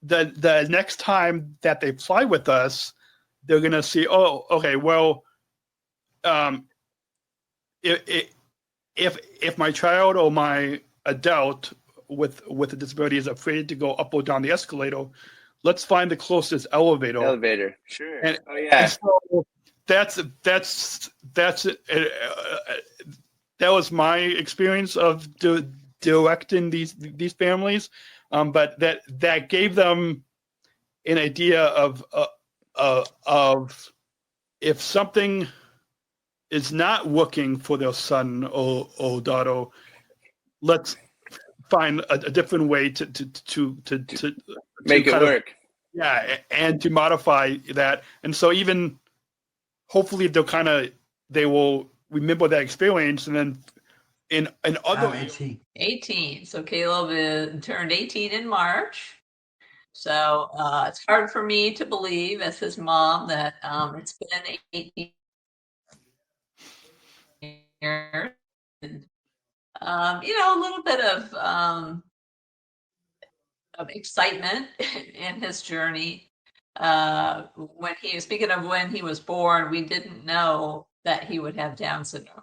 the next time that they fly with us, they're going to see, oh, okay, well, if my child or my adult with a disability is afraid to go up or down the escalator, let's find the closest elevator. Sure. And so that was my experience of directing these families, but that gave them an idea of if something is not working for their son or daughter, let's find a different way to make it work. And to modify that. And so even hopefully they will remember that experience, and then in other 18. So Caleb turned 18 in March. So it's hard for me to believe, as his mom, that it's been 18 years. And, a little bit of excitement in his journey. When he was born, we didn't know that he would have Down syndrome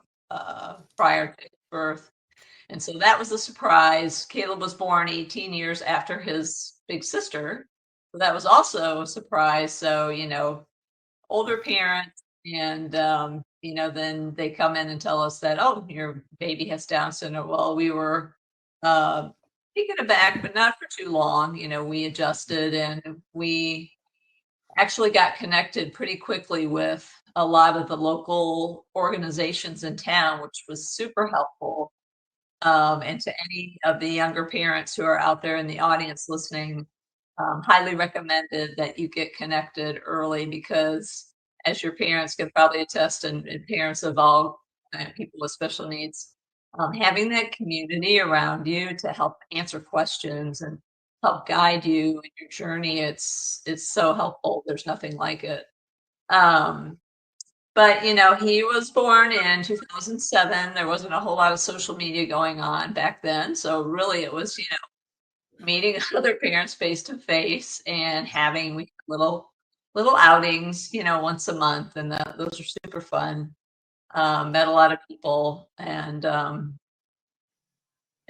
prior to his birth. And so that was a surprise. Caleb was born 18 years after his big sister. So that was also a surprise. So, older parents, and, then they come in and tell us that, oh, your baby has Down syndrome. Well, we were taken aback, but not for too long. We adjusted, and we actually got connected pretty quickly with a lot of the local organizations in town, which was super helpful. And to any of the younger parents who are out there in the audience listening, highly recommended that you get connected early, because as your parents can probably attest, and parents of all people with special needs, having that community around you to help answer questions and help guide you in your journey, it's so helpful. There's nothing like it. But, he was born in 2007. There wasn't a whole lot of social media going on back then. So really it was, meeting other parents face to face and having little outings, once a month. And those are super fun. Met a lot of people, and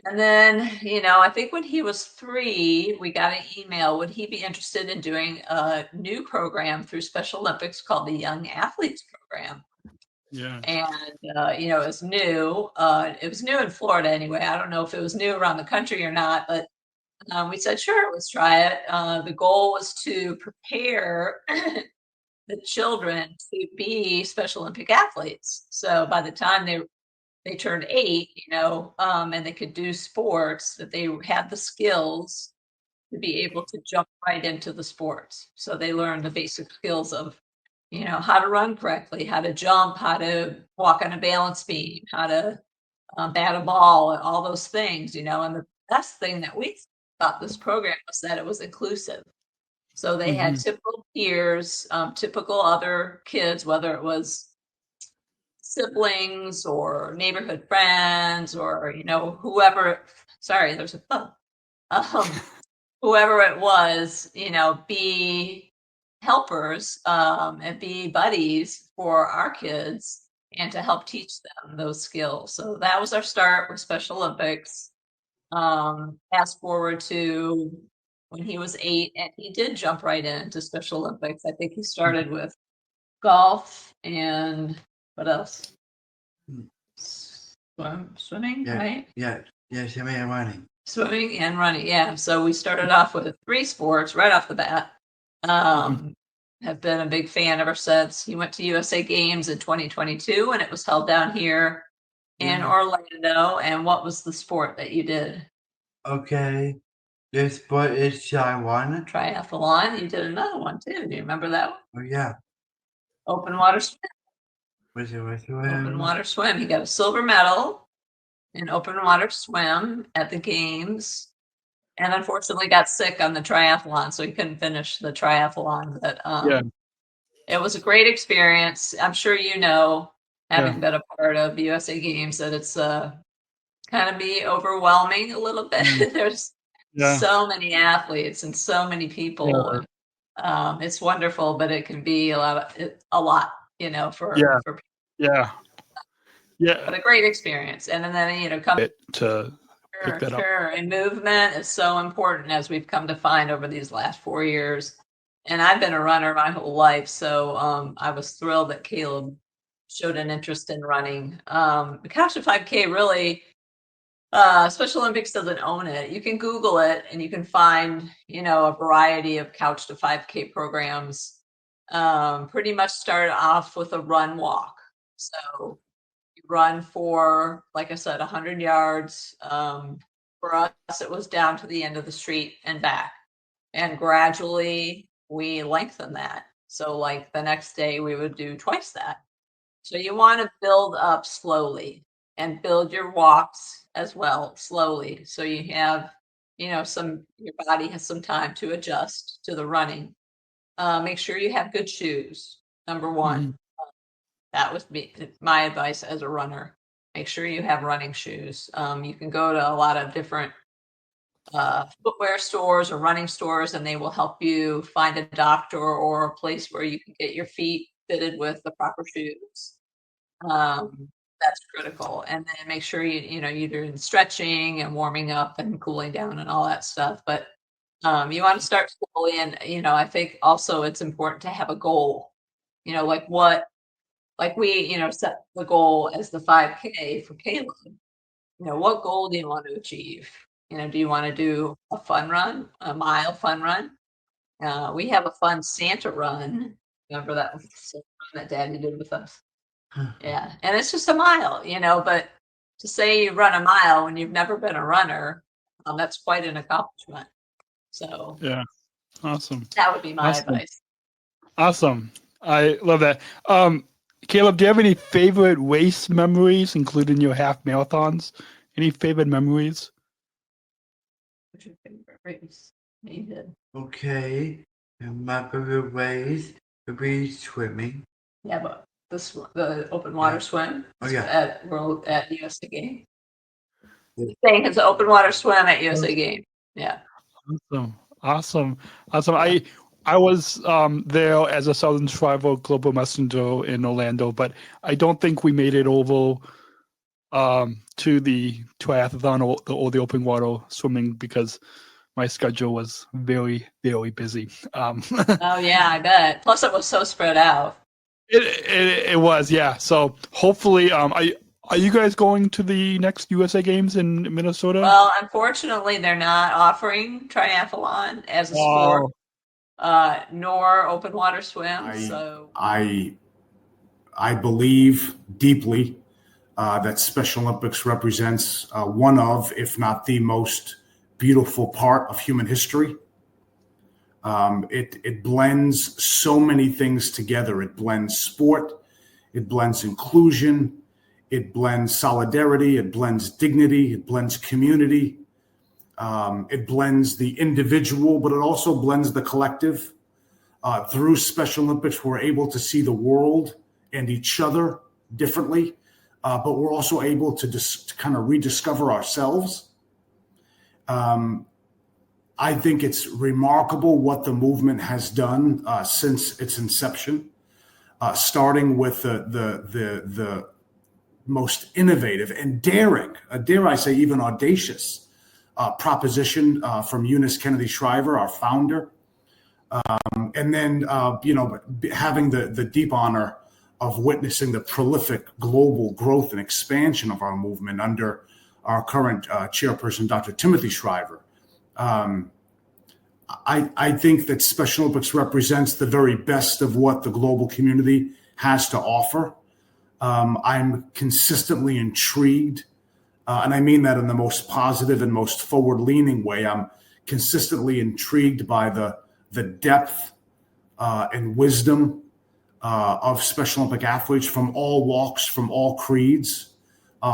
And then, I think when he was 3, we got an email. Would he be interested in doing a new program through Special Olympics called the Young Athletes Program? Yeah. And, it was new. It was new in Florida anyway. I don't know if it was new around the country or not, but we said, sure, let's try it. The goal was to prepare the children to be Special Olympic athletes. So by the time they turned 8, and they could do sports, that they had the skills to be able to jump right into the sports. So they learned the basic skills of, how to run correctly, how to jump, how to walk on a balance beam, how to bat a ball, and all those things, and the best thing that we thought this program was that it was inclusive. So they had typical peers, typical other kids, whether it was siblings or neighborhood friends or, whoever, sorry, there's a bug. Whoever it was, be helpers and be buddies for our kids and to help teach them those skills. So that was our start with Special Olympics. Fast forward to when he was 8, and he did jump right into Special Olympics. I think he started with golf and what else? Swimming, right? Yeah, swimming and running. Swimming and running, yeah. So we started off with 3 sports right off the bat. Have been a big fan ever since. He went to USA Games in 2022, and it was held down here in Orlando. And what was the sport that you did? Okay, this sport is triathlon. Triathlon. You did another one too. Do you remember that one? Oh yeah. Open water swim. Swim. Open water swim. He got a silver medal in open water swim at the games, and unfortunately got sick on the triathlon, so he couldn't finish the triathlon. But it was a great experience. I'm sure having been a part of the USA Games, that it's kind of be overwhelming a little bit. There's so many athletes and so many people. It's wonderful, but it can be a lot. For people. But a great experience. And then come to pick that up. Sure, and movement is so important, as we've come to find over these last 4 years. And I've been a runner my whole life, so I was thrilled that Caleb showed an interest in running. The Couch to 5K really, Special Olympics doesn't own it. You can Google it, and you can find, a variety of Couch to 5K programs. Pretty much start off with a run walk. So you run for, like I said, 100 yards. For us, it was down to the end of the street and back. And gradually we lengthen that. So like the next day we would do twice that. So you want to build up slowly and build your walks as well slowly. So you have, your body has some time to adjust to the running. Make sure you have good shoes. Number one, that would be my advice as a runner. Make sure you have running shoes. You can go to a lot of different footwear stores or running stores, and they will help you find a doctor or a place where you can get your feet fitted with the proper shoes. That's critical. And then make sure you're doing stretching and warming up and cooling down and all that stuff. But you want to start slowly, and I think also it's important to have a goal. Like we set the goal as the 5K for Caleb. What goal do you want to achieve? Do you want to do a fun run, a mile fun run? We have a fun Santa run. Remember that Santa run that Daddy did with us? Yeah, and it's just a mile, but to say you run a mile when you've never been a runner, that's quite an accomplishment. So yeah, awesome. That would be my advice. Awesome. I love that. Caleb, do you have any favorite race memories, including your half marathons? Any favorite memories? What's your favorite race that you did? Okay, and my favorite race would be swimming. Yeah, but the open water swim. Oh yeah. At USA Game. Saying it's an open water swim at USA Game. Yeah. Awesome. I was there as a Southern Tribal Global Messenger in Orlando, but I don't think we made it over to the triathlon or the open water swimming because my schedule was very, very busy. Oh yeah, I bet. Plus, it was so spread out. It was, yeah. So hopefully, are you guys going to the next USA Games in Minnesota? Well, unfortunately, they're not offering triathlon as a sport, nor open water swim. I believe deeply that Special Olympics represents one of, if not the most beautiful part of human history. It blends so many things together. It blends sport, it blends inclusion, it blends solidarity, it blends dignity, it blends community, it blends the individual, but it also blends the collective. Through Special Olympics, we're able to see the world and each other differently, but we're also able to just kind of rediscover ourselves. I think it's remarkable what the movement has done since its inception, starting with the most innovative and daring, dare I say even audacious proposition from Eunice Kennedy Shriver, our founder. And then, having the deep honor of witnessing the prolific global growth and expansion of our movement under our current chairperson, Dr. Timothy Shriver. I think that Special Olympics represents the very best of what the global community has to offer. I'm consistently intrigued, and I mean that in the most positive and most forward-leaning way. I'm consistently intrigued by the depth and wisdom of Special Olympic athletes from all walks, from all creeds,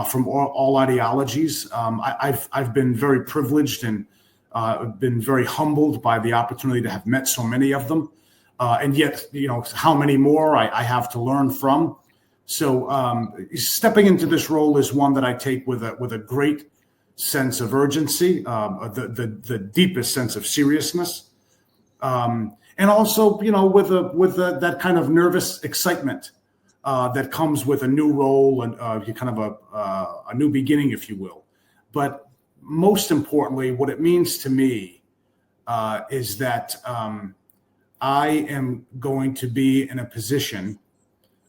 from all ideologies. I've been very privileged and been very humbled by the opportunity to have met so many of them. And yet, how many more I have to learn from. So stepping into this role is one that I take with a great sense of urgency, the deepest sense of seriousness. And also, with that kind of nervous excitement that comes with a new role and kind of a new beginning, if you will. But most importantly, what it means to me is that I am going to be in a position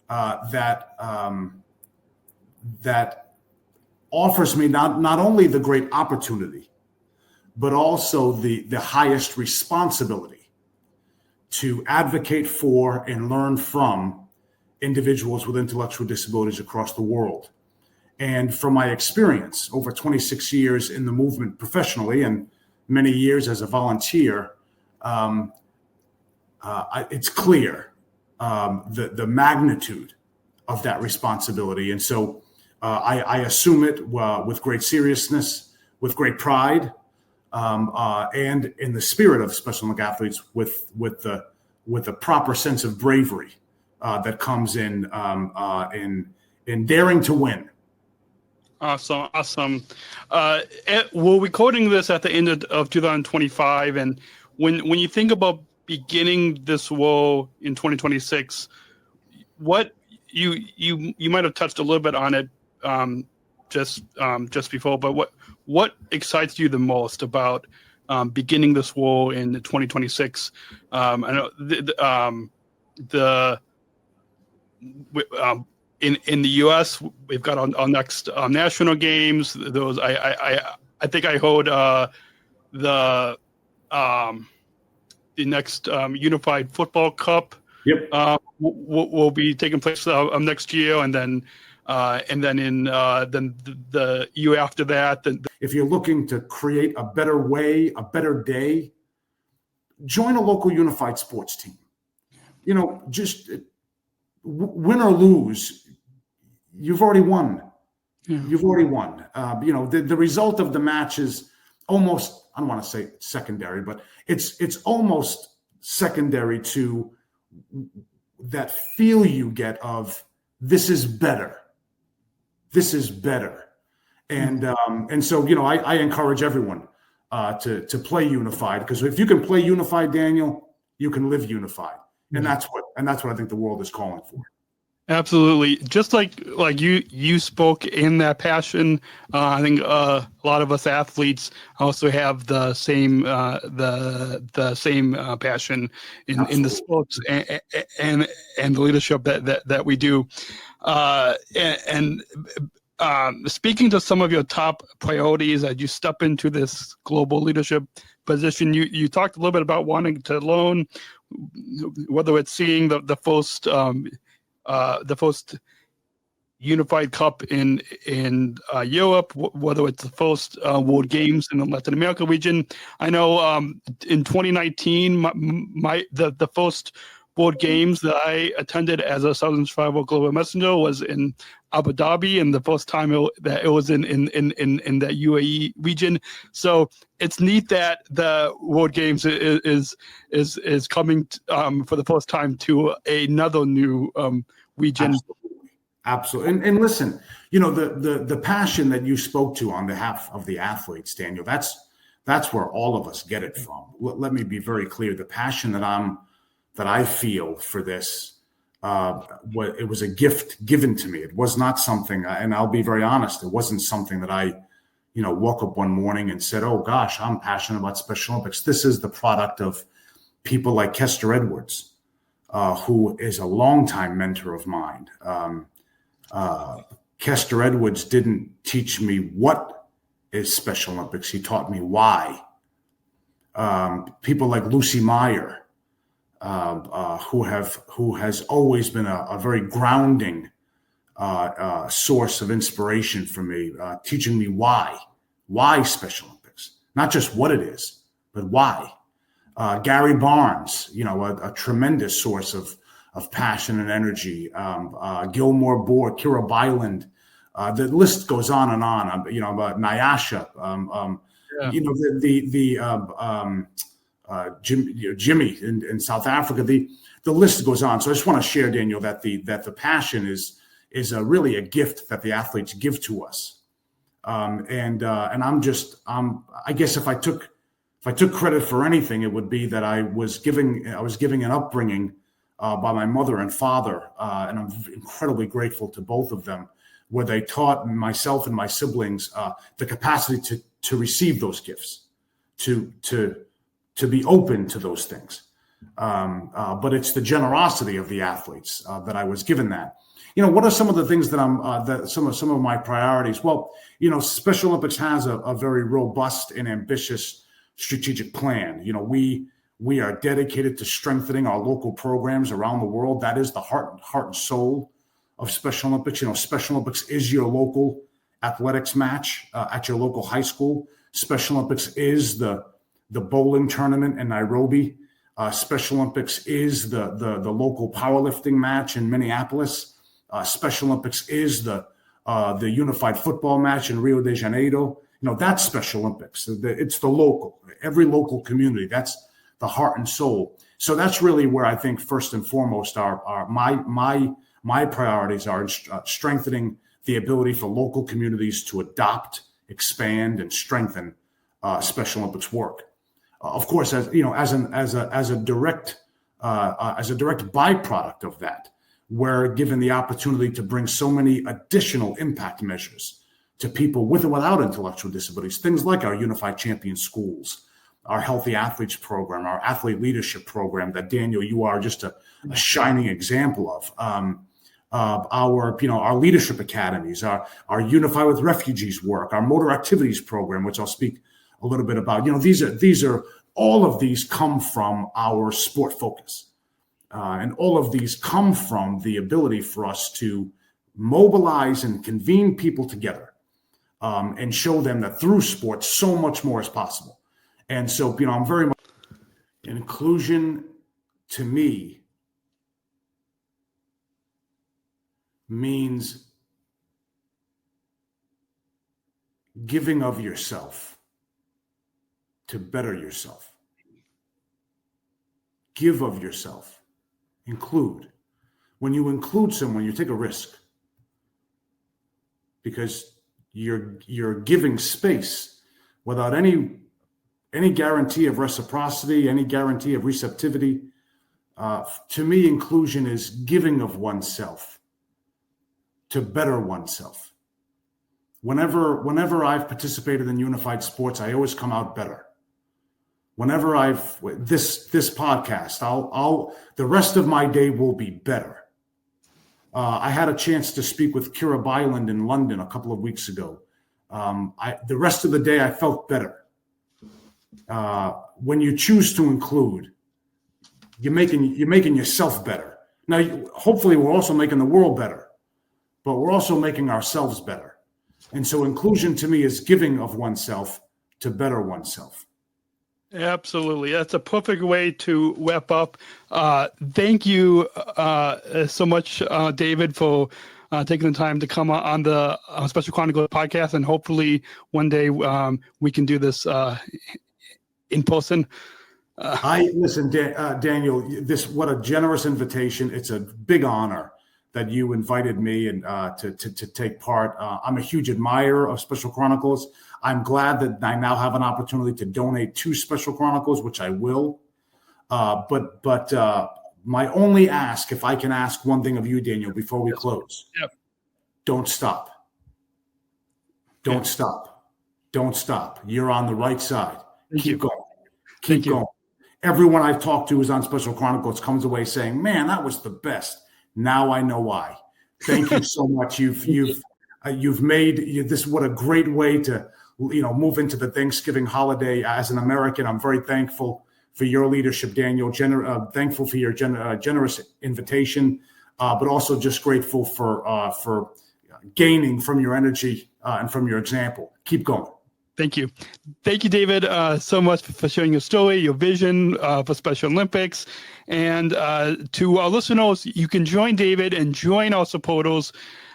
that offers me not only the great opportunity, but also the highest responsibility to advocate for and learn from individuals with intellectual disabilities across the world. And from my experience, over 26 years in the movement professionally and many years as a volunteer, it's clear the magnitude of that responsibility. And so I assume it with great seriousness, with great pride, and in the spirit of Special Olympic athletes with the proper sense of bravery that comes in daring to win. Awesome. We're recording this at the end of 2025, and when you think about beginning this role in 2026, what you might have touched a little bit on it just before, but what excites you the most about beginning this role in 2026? I know in the U.S. we've got our next national games. Those I think I heard the next Unified Football Cup. Yep. Will be taking place next year, and then the year after that. If you're looking to create a better way, a better day, join a local unified sports team. Just win or lose, you've already won. Yeah. You've already won. The result of the match is almost, I don't want to say secondary, but it's almost secondary to that feel you get of this is better. This is better. And so, I encourage everyone to play unified, because if you can play unified, Daniel, you can live unified. And that's what I think the world is calling for. Absolutely. Just like you spoke in that passion. I think a lot of us athletes also have the same passion in the sports and the leadership that we do. Speaking to some of your top priorities as you step into this global leadership position, you talked a little bit about wanting to learn, whether it's seeing the first unified cup in Europe, whether it's the first World Games in the Latin America region. I know in 2019, the first World Games that I attended as a Southern Tribal Global Messenger was in Abu Dhabi, and the first time that it was in the UAE region. So it's neat that the World Games is coming for the first time to another new region. Absolutely. And listen, the passion that you spoke to on behalf of the athletes, Daniel, that's where all of us get it from. Let me be very clear. The passion that I feel for this, it was a gift given to me. It was not something, and I'll be very honest, it wasn't something that I, woke up one morning and said, oh gosh, I'm passionate about Special Olympics. This is the product of people like Kester Edwards, who is a longtime mentor of mine. Kester Edwards didn't teach me what is Special Olympics. He taught me why. People like Lucy Meyer, who has always been a very grounding source of inspiration for me, teaching me why Special Olympics, not just what it is, but why. Gary Barnes, a tremendous source of passion and energy. Gilmore Board, Kira Byland, the list goes on and on. About Nyasha, Jimmy in South Africa. The list goes on. So I just want to share, Daniel, that the passion is really a gift that the athletes give to us. And I guess if I took credit for anything, it would be that I was giving an upbringing by my mother and father, and I'm incredibly grateful to both of them, where they taught myself and my siblings the capacity to receive those gifts, to be open to those things. But it's the generosity of the athletes that I was given that. What are some of the things that some of my priorities? Well, Special Olympics has a very robust and ambitious strategic plan. We are dedicated to strengthening our local programs around the world. That is the heart and soul of Special Olympics. Special Olympics is your local athletics match at your local high school. Special Olympics is the bowling tournament in Nairobi. Special Olympics is the local powerlifting match in Minneapolis. Special Olympics is the unified football match in Rio de Janeiro. That's Special Olympics. It's the local, every local community. That's the heart and soul. So that's really where I think first and foremost are my priorities are strengthening the ability for local communities to adopt, expand, and strengthen Special Olympics work. Of course, as a direct byproduct of that, we're given the opportunity to bring so many additional impact measures to people with or without intellectual disabilities. Things like our Unified Champion Schools, our Healthy Athletes Program, our Athlete Leadership Program that, Daniel, you are just a shining example of. Our leadership academies, our Unify with Refugees work, our Motor Activities Program, which I'll speak a little bit about. These are all of these come from our sport focus. And all of these come from the ability for us to mobilize and convene people together and show them that through sports, so much more is possible. And so, I'm very much inclusion to me means giving of yourself to better yourself. Give of yourself. Include. When you include someone, you take a risk because you're giving space without any guarantee of reciprocity, any guarantee of receptivity. To me, inclusion is giving of oneself to better oneself. Whenever I've participated in unified sports, I always come out better. Whenever this podcast, I'll the rest of my day will be better. I had a chance to speak with Kira Byland in London a couple of weeks ago. The rest of the day, I felt better. When you choose to include, you're making yourself better. Now, hopefully, we're also making the world better, but we're also making ourselves better. And so, inclusion to me is giving of oneself to better oneself. Absolutely. That's a perfect way to wrap up. Thank you so much, David, for taking the time to come on the Special Chronicles podcast. And hopefully one day we can do this in person. Listen, Daniel, what a generous invitation. It's a big honor that you invited me and to take part. I'm a huge admirer of Special Chronicles. I'm glad that I now have an opportunity to donate to Special Chronicles, which I will. But my only ask, if I can ask one thing of you, Daniel, before we close, don't stop. Don't stop. Don't stop. You're on the right side. Keep going. Keep going. Everyone I've talked to who's on Special Chronicles comes away saying, man, that was the best. Now I know why. Thank you so much. You've made this, what a great way to move into the Thanksgiving holiday. As an American, I'm very thankful for your leadership, Daniel. Thankful for your generous invitation, but also just grateful for gaining from your energy and from your example. Keep going. Thank you. Thank you, David, so much for sharing your story, your vision for Special Olympics. And to our listeners, you can join David and join our supporters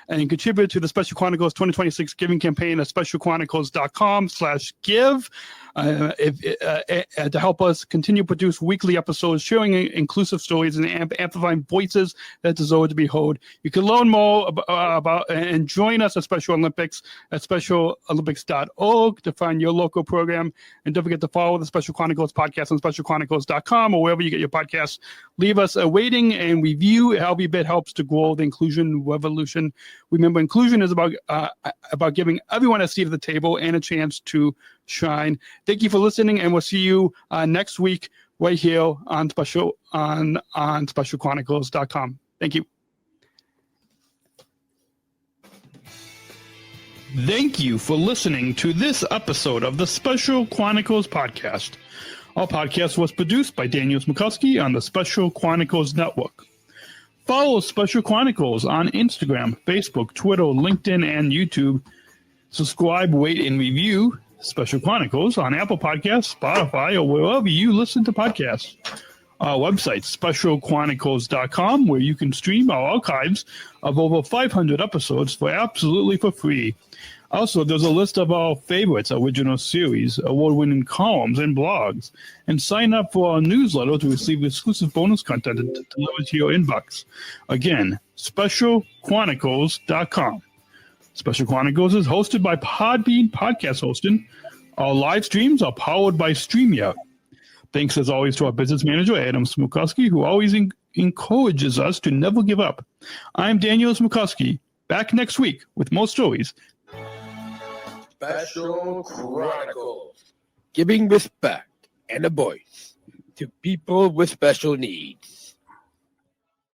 and contribute to the Special Chronicles 2026 giving campaign at specialchronicles.com/give to help us continue to produce weekly episodes sharing inclusive stories and amplifying voices that deserve to be heard. You can learn more about and join us at Special Olympics at specialolympics.org to find your local program. And don't forget to follow the Special Chronicles podcast on specialchronicles.com or wherever you get your podcasts. Leave us a rating and review. Every bit helps to grow the inclusion revolution. Remember, inclusion is about giving everyone a seat at the table and a chance to shine. Thank you for listening, and we'll see you next week right here on specialchronicles.com. Thank you. Thank you for listening to this episode of the Special Chronicles podcast. Our podcast was produced by Daniel Smrokowski on the Special Chronicles Network. Follow Special Chronicles on Instagram, Facebook, Twitter, LinkedIn, and YouTube. Subscribe, rate, and review Special Chronicles on Apple Podcasts, Spotify, or wherever you listen to podcasts. Our website, specialchronicles.com, where you can stream our archives of over 500 episodes for free. Also, there's a list of our favorites, original series, award-winning columns, and blogs. And sign up for our newsletter to receive exclusive bonus content delivered to your inbox. Again, specialchronicles.com. Special Chronicles is hosted by Podbean Podcast Hosting. Our live streams are powered by StreamYard. Thanks, as always, to our business manager, Adam Smrokowski, who always encourages us to never give up. I'm Daniel Smrokowski, back next week with more stories. Special Chronicles, giving respect and a voice to people with special needs.